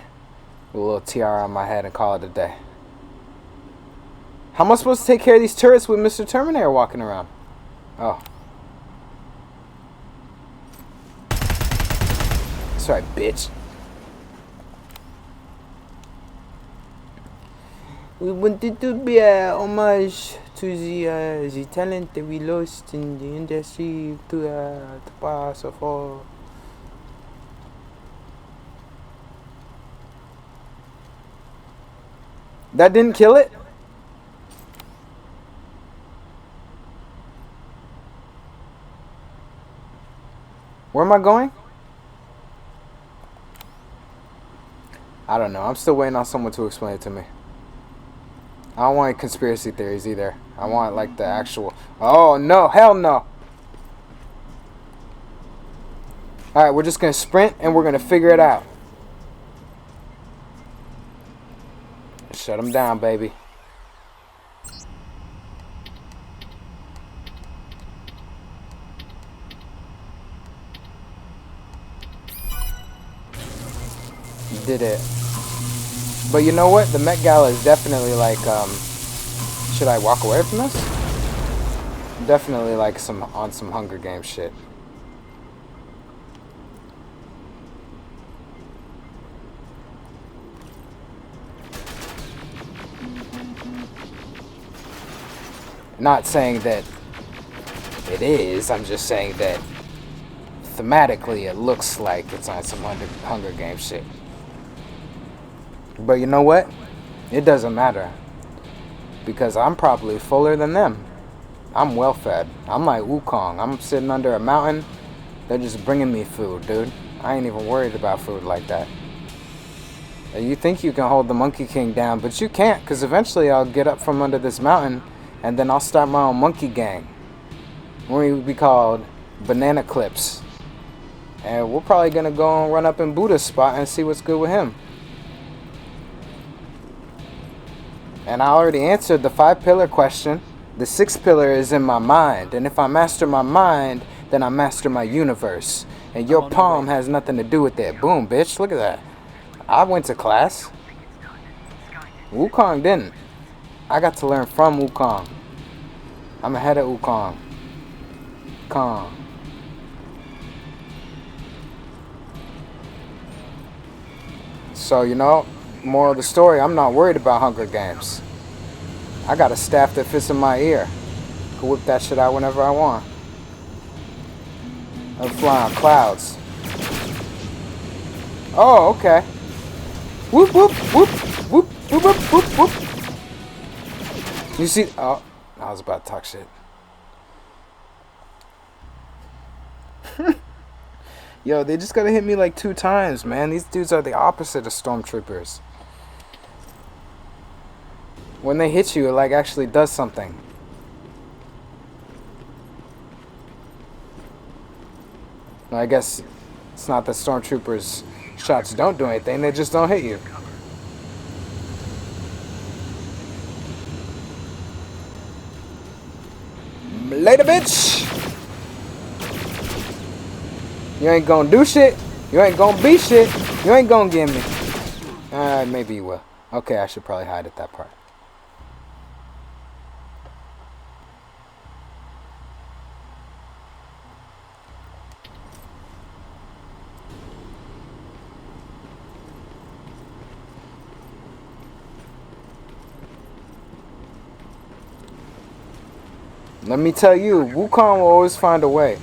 with a little tiara on my head and call it a day. How am I supposed to take care of these turrets with Mr. Terminator walking around? Oh, That's right, bitch. We wanted to be a homage to the talent that we lost in the industry to the pass of all. That didn't kill it? Where am I going? I don't know. I'm still waiting on someone to explain it to me. I don't want conspiracy theories either. I want like the actual... Oh, no. Hell no. Alright, we're just going to sprint and we're going to figure it out. Shut them down, baby. Did it. But you know what? The Met Gala is definitely like, should I walk away from this? Definitely like on some Hunger Games shit. Not saying that it is, I'm just saying that thematically it looks like it's on some Hunger Games shit. But you know what? It doesn't matter. Because I'm probably fuller than them. I'm well fed. I'm like Wukong. I'm sitting under a mountain. They're just bringing me food, dude. I ain't even worried about food like that. And you think you can hold the Monkey King down, but you can't, because eventually I'll get up from under this mountain and then I'll start my own monkey gang. We'll be called Banana Clips. And we're probably going to go and run up in Buddha's spot and see what's good with him. And I already answered the 5-pillar question. The 6th pillar is in my mind. And if I master my mind, then I master my universe. And your palm has nothing to do with it. Boom, bitch. Look at that. I went to class. Wukong didn't. I got to learn from Wukong. I'm ahead of Wukong. Kong. So, you know, moral of the story, I'm not worried about Hunger Games. I got a staff that fits in my ear. I can whip that shit out whenever I want. I'm flying on clouds. Oh, okay. Whoop, whoop, whoop, whoop, whoop, whoop, whoop, whoop. You see? Oh, I was about to talk shit. Yo, they just gotta hit me like 2 times, man. These dudes are the opposite of stormtroopers. When they hit you, it like actually does something. Well, I guess it's not that stormtroopers shots don't do anything, they just don't hit you. Later, bitch! You ain't gonna do shit. You ain't gonna be shit. You ain't gonna get me. Maybe you will. Okay, I should probably hide at that part. Let me tell you, Wukong will always find a way.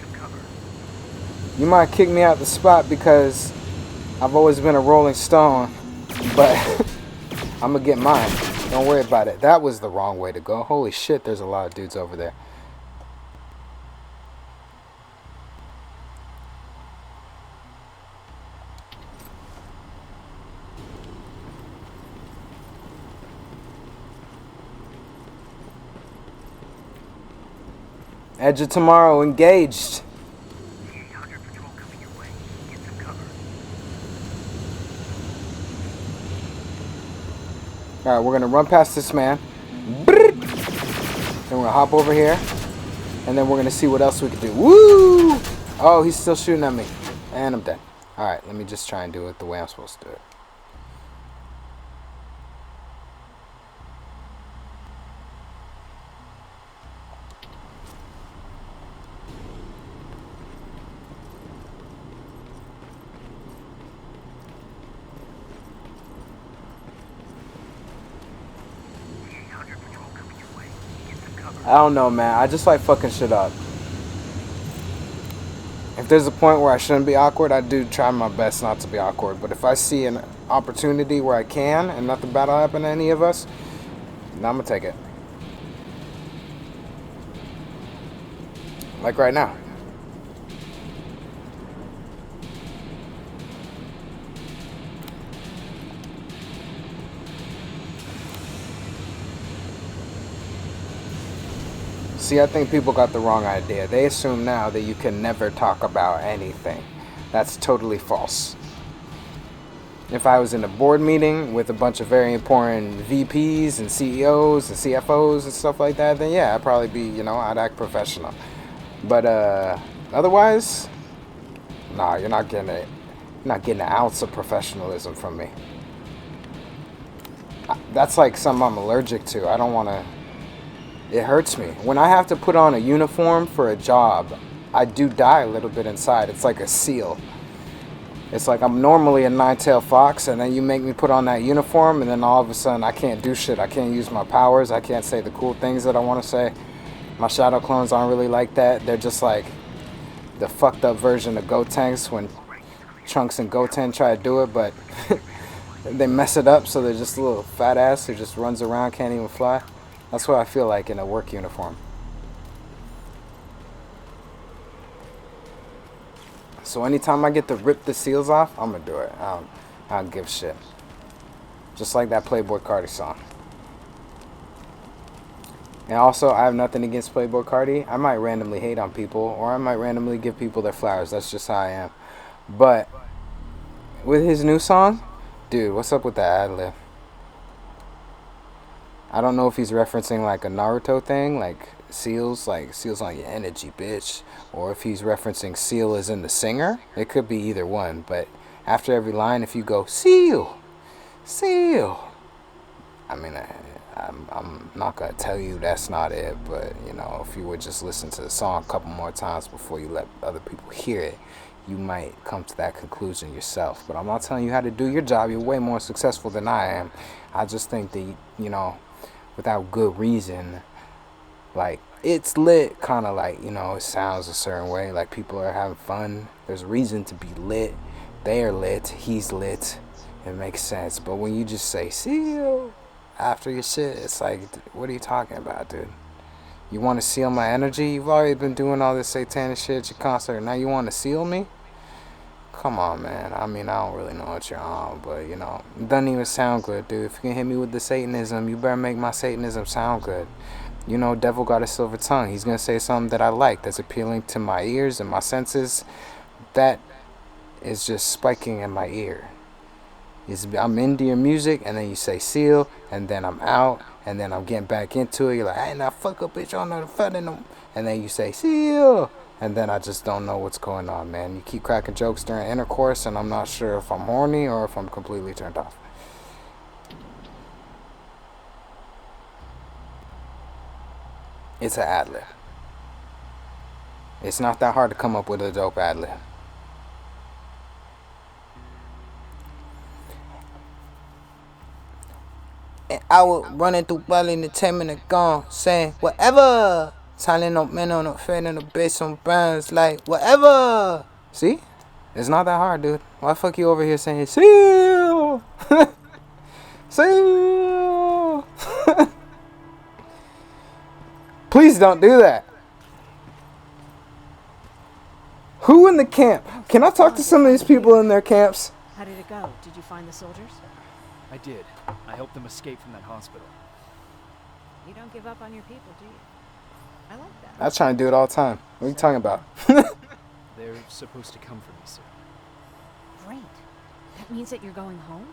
You might kick me out the spot because I've always been a rolling stone, but I'm gonna get mine. Don't worry about it. That was the wrong way to go. Holy shit, there's a lot of dudes over there. Edge of Tomorrow engaged. Patrol coming your way. Get some cover. Alright, we're gonna run past this man. Then we're gonna hop over here. And then we're gonna see what else we can do. Woo! Oh, he's still shooting at me. And I'm dead. Alright, let me just try and do it the way I'm supposed to do it. I don't know, man. I just like fucking shit up. If there's a point where I shouldn't be awkward, I do try my best not to be awkward. But if I see an opportunity where I can and nothing bad will happen to any of us, then I'm gonna take it. Like right now. See, I think people got the wrong idea. They assume now that you can never talk about anything. That's totally false. If I was in a board meeting with a bunch of very important VPs and CEOs and CFOs and stuff like that, then yeah, I'd probably be, I'd act professional. But otherwise, nah, you're not getting it. You're not getting an ounce of professionalism from me. That's like something I'm allergic to. I don't want to. It hurts me. When I have to put on a uniform for a job, I do die a little bit inside. It's like a seal. It's like I'm normally a nine-tailed fox, and then you make me put on that uniform, and then all of a sudden I can't do shit. I can't use my powers. I can't say the cool things that I want to say. My shadow clones aren't really like that. They're just like the fucked up version of Gotenks when Trunks and Goten try to do it, but they mess it up, so they're just a little fat ass who just runs around, can't even fly. That's what I feel like in a work uniform. So anytime I get to rip the seals off, I'm gonna do it. I don't give a shit. Just like that Playboy Cardi song. And also, I have nothing against Playboy Cardi. I might randomly hate on people, or I might randomly give people their flowers. That's just how I am. But with his new song, dude, what's up with that ad-lib? I don't know if he's referencing like a Naruto thing, like seals on your energy, bitch. Or if he's referencing seal as in the singer. It could be either one. But after every line, if you go, seal, seal. I mean, I'm not going to tell you that's not it. But, if you would just listen to the song a couple more times before you let other people hear it, you might come to that conclusion yourself. But I'm not telling you how to do your job. You're way more successful than I am. I just think that, without good reason, like, it's lit, kind of like, it sounds a certain way, like people are having fun. There's reason to be lit. They are lit. He's lit. It makes sense. But when you just say seal after your shit, it's like, what are you talking about, dude? You want to seal my energy? You've already been doing all this satanic shit at your concert. Now you want to seal me? Come on, man. I mean, I don't really know what you're on, but, it doesn't even sound good, dude. If you can hit me with the Satanism, you better make my Satanism sound good. Devil got a silver tongue. He's going to say something that I like, that's appealing to my ears and my senses. That is just spiking in my ear. I'm into your music, and then you say seal, and then I'm out, and then I'm getting back into it. You're like, hey, now fuck up, bitch, on the fun in them. And then you say seal. And then I just don't know what's going on, man. You keep cracking jokes during intercourse, and I'm not sure if I'm horny or if I'm completely turned off. It's an ad-lib. It's not that hard to come up with a dope ad-lib. And I would run through Bali in the 10-minute gone, saying, whatever. Silent up men on a fed and a bitch on brands like whatever. See? It's not that hard, dude. Why fuck you over here saying seal? Seal. Please don't do that. Who in the camp? Can I talk to some of these people in their camps? How did it go? Did you find the soldiers? I did. I helped them escape from that hospital. You don't give up on your people, do you? I like that. I try to do it all the time. What are you talking about? They're supposed to come for me soon. Great. That means that you're going home?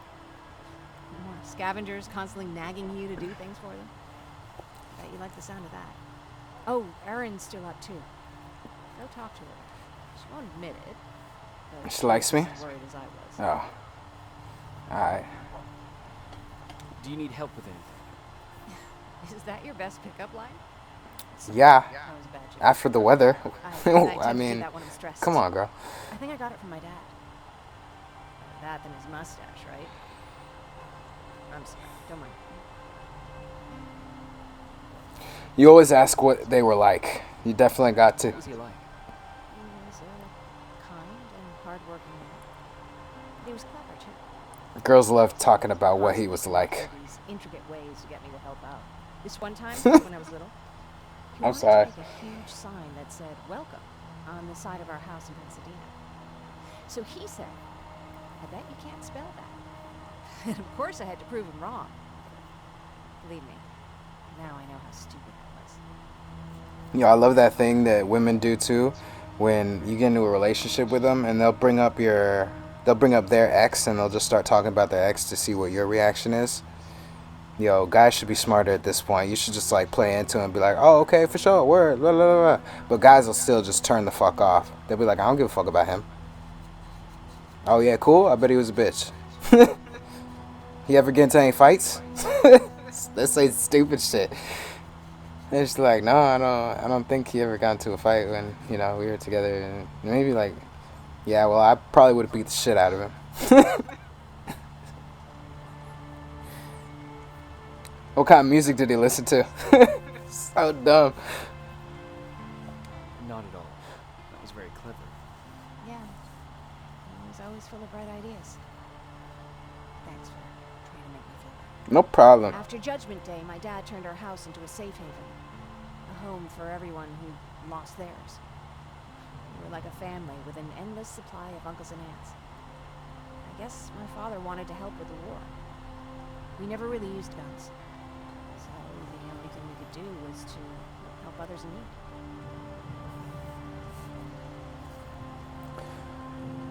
No more scavengers constantly nagging you to do things for them? Bet you like the sound of that. Oh, Erin's still up too. Go talk to her. She won't admit it. But She likes me? as worried as I was. Oh. Alright. Do you need help with anything? Is that your best pickup line? Yeah. That was a bad joke. After the weather. I tend to do mean, that when I'm stressed. come on, girl. I think I got it from my dad. Better that than his mustache, right? I'm sorry. Don't mind. You always ask what they were like. You definitely got to. What was he like? He was a kind and hardworking man. But he was clever, too. Girls love talking about what he was like. All these intricate ways to get me to help out. This one time, when I was little, he I'm wanted sorry. to make a huge sign that said "Welcome" on the side of our house in Pasadena. So he said, "I bet you can't spell that." And of course, I had to prove him wrong. Believe me, now I know how stupid that was. I love that thing that women do too, when you get into a relationship with them and they'll bring up their ex and they'll just start talking about their ex to see what your reaction is. Guys should be smarter at this point. You should just like play into it and be like, oh, okay, for sure, word, blah, blah, blah. But guys will still just turn the fuck off. They'll be like, I don't give a fuck about him. Oh yeah, cool. I bet he was a bitch. He ever get into any fights? Let's say stupid shit. And it's like, no, I don't think he ever got into a fight when we were together. And maybe like, yeah, well, I probably would have beat the shit out of him. What kind of music did he listen to? So dumb. Not at all. That was very clever. Yeah, he was always full of bright ideas. Thanks for trying to make me feel better. No problem. After Judgment Day, my dad turned our house into a safe haven. A home for everyone who lost theirs. We were like a family with an endless supply of uncles and aunts. I guess my father wanted to help with the war. We never really used guns. So the only thing we could do was to help others in need.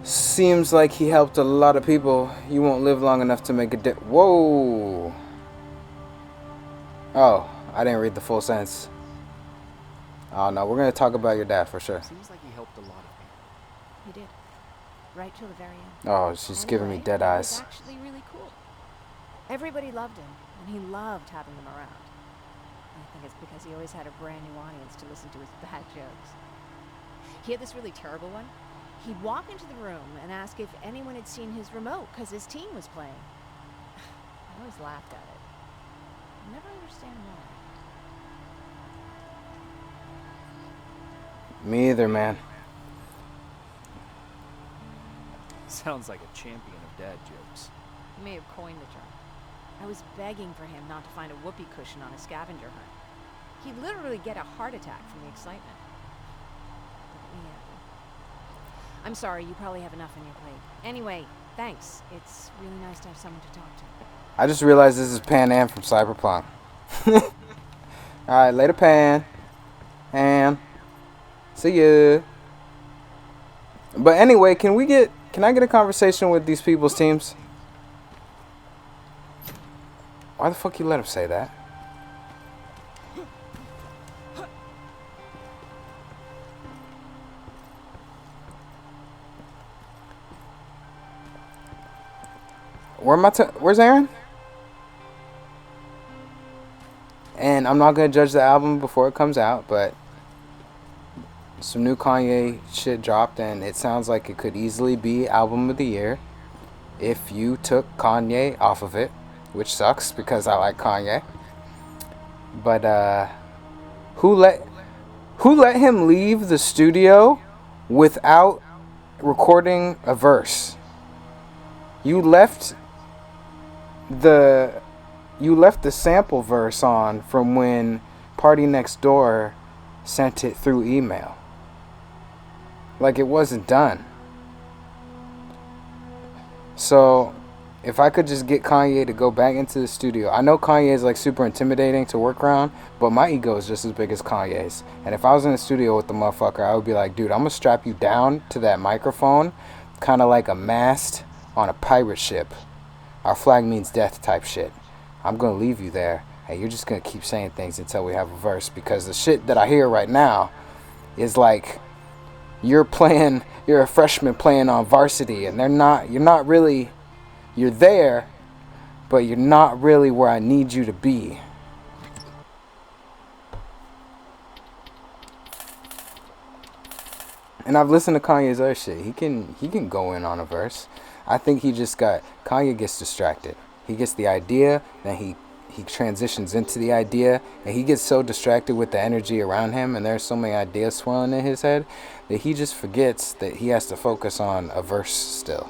Seems like he helped a lot of people. You won't live long enough to make a Whoa. Oh, I didn't read the full sentence. Oh no, we're gonna talk about your dad for sure. Seems like he helped a lot of people. He did. Right till the very end. Oh, she's giving me dead He eyes. was actually really cool. Everybody loved him, and he loved having them around. I think it's because he always had a brand new audience to listen to his bad jokes. He had this really terrible one. He'd walk into the room and ask if anyone had seen his remote because his team was playing. I always laughed at it. I never understand why. Me either, man. Sounds like a champion of dad jokes. He may have coined the term. I was begging for him not to find a whoopee cushion on a scavenger hunt. He'd literally get a heart attack from the excitement. Yeah. I'm sorry, you probably have enough on your plate. Anyway, thanks. It's really nice to have someone to talk to. I just realized this is Pan Am from Cyberpunk. Alright, later, Pan. Am. See ya. But anyway, can I get a conversation with these people's teams? Why the fuck you let him say that? Where's Aaron? And I'm not gonna judge the album before it comes out, but some new Kanye shit dropped, and it sounds like it could easily be album of the year if you took Kanye off of it, which sucks because I like Kanye. But who let him leave the studio without recording a verse? You left the sample verse on from when Party Next Door sent it through email. Like it wasn't done. So if I could just get Kanye to go back into the studio. I know Kanye is like super intimidating to work around, but my ego is just as big as Kanye's. And if I was in the studio with the motherfucker, I would be like, dude, I'm gonna strap you down to that microphone, kind of like a mast on a pirate ship. Our flag means death type shit. I'm gonna leave you there, and you're just gonna keep saying things until we have a verse, because the shit that I hear right now is like you're a freshman playing on varsity, and you're there, but you're not really where I need you to be. And I've listened to Kanye's other shit. He can go in on a verse. I think Kanye gets distracted. He gets the idea, then he transitions into the idea, and he gets so distracted with the energy around him, and there's so many ideas swirling in his head that he just forgets that he has to focus on a verse still.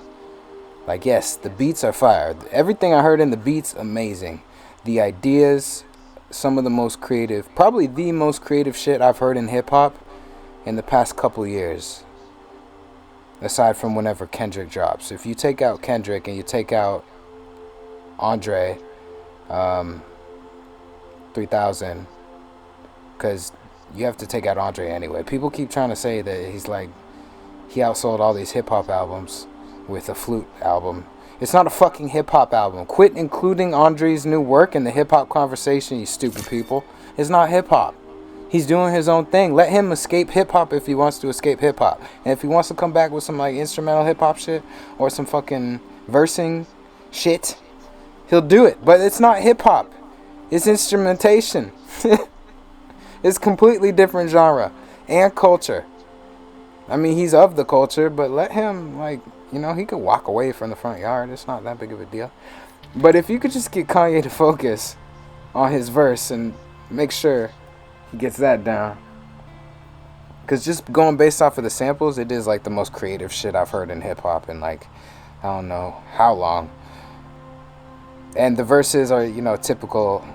Like, yes, the beats are fire. Everything I heard in the beats, amazing. The ideas, some of the most creative, probably the most creative shit I've heard in hip-hop in the past couple years. Aside from whenever Kendrick drops. If you take out Kendrick and you take out Andre 3000, because you have to take out Andre anyway. People keep trying to say that he's like, he outsold all these hip-hop albums with a flute album. It's not a fucking hip-hop album. Quit including Andre's new work in the hip-hop conversation, you stupid people. It's not hip-hop. He's doing his own thing. Let him escape hip-hop if he wants to escape hip-hop. And if he wants to come back with some like instrumental hip-hop shit or some fucking versing shit, he'll do it. But it's not hip-hop. It's instrumentation. It's completely different genre and culture. I mean, he's of the culture, but let him, like, you know, he could walk away from the front yard. It's not that big of a deal. But if you could just get Kanye to focus on his verse and make sure he gets that down. Because just going based off of the samples, it is like the most creative shit I've heard in hip-hop in like, I don't know how long. And the verses are, you know, typical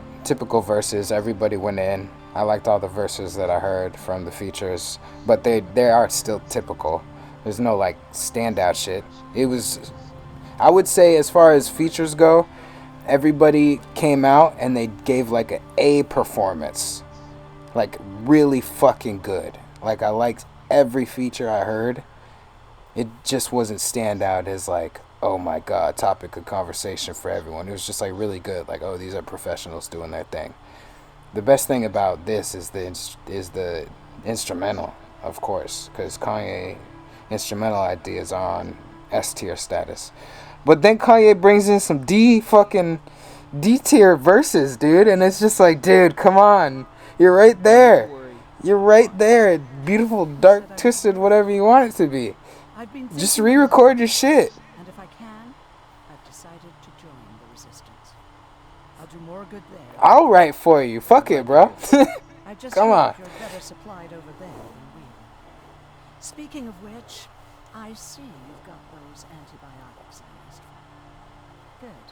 verses. Everybody went in. I liked all the verses that I heard from the features. But they are still typical. There's no like standout shit. It was, I would say, as far as features go, everybody came out and they gave like an A performance. Like really fucking good. Like I liked every feature I heard. It just wasn't stand out as like, oh my god, topic of conversation for everyone. It was just like really good. Like, oh, these are professionals doing their thing. The best thing about this is the instrumental, of course, because Kanye instrumental ideas are on S tier status. But then Kanye brings in some D tier verses, dude, and it's just like, dude, come on. You're right there. You're right there. Beautiful, dark, twisted, whatever you want it to be. Just re-record your shit. And if I can, I've decided to join the resistance. I'll do more good there. I'll write for you. Fuck it, bro. I just Come on. hope you're better supplied over there than we are. Speaking of which, I see you've got those antibiotics I asked for. Good.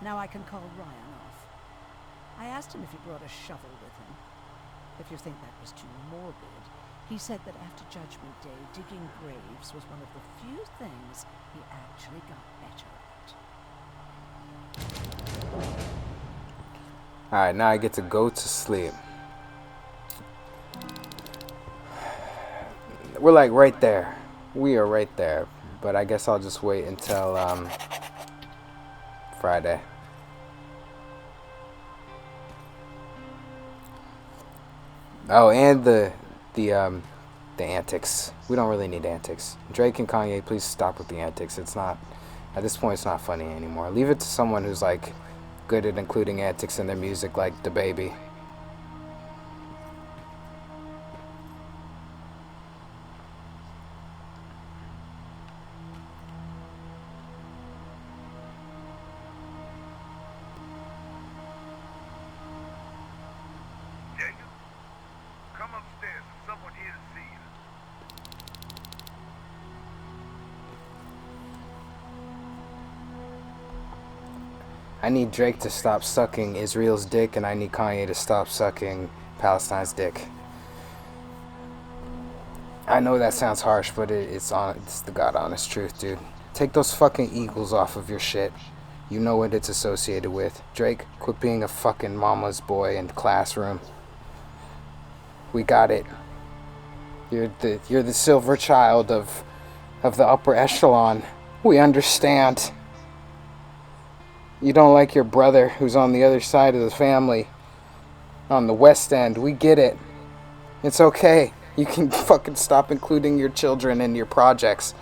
Now I can call Ryan off. I asked him if he brought a shovel with him. If you think that was too morbid, he said that after Judgment Day, digging graves was one of the few things he actually got better at. Alright, now I get to go to sleep. We're like right there. We are right there. But I guess I'll just wait until Friday. Oh, and the antics. We don't really need antics. Drake and Kanye, please stop with the antics. It's not, at this point, it's not funny anymore. Leave it to someone who's like good at including antics in their music, like DaBaby. Daniel, come upstairs. There's someone here to see you. I need Drake to stop sucking Israel's dick, and I need Kanye to stop sucking Palestine's dick. I know that sounds harsh, but it's the god honest truth, dude. Take those fucking eagles off of your shit. You know what it's associated with. Drake, quit being a fucking mama's boy in the classroom. We got it. You're the silver child of the upper echelon. We understand. You don't like your brother who's on the other side of the family, on the West End. We get it. It's okay. You can fucking stop including your children in your projects.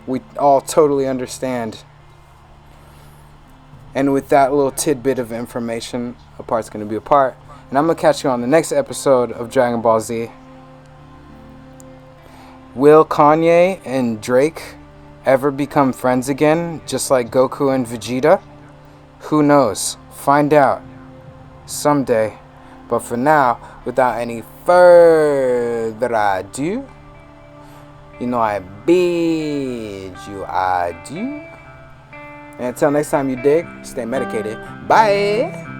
We all totally understand. And with that little tidbit of information, a part's going to be a part. And I'm going to catch you on the next episode of Dragon Ball Z. Will Kanye and Drake ever become friends again, just like Goku and Vegeta? Who knows? Find out someday. But for now, without any further ado, you know I bid you adieu. And until next time, you dig, stay medicated. Bye.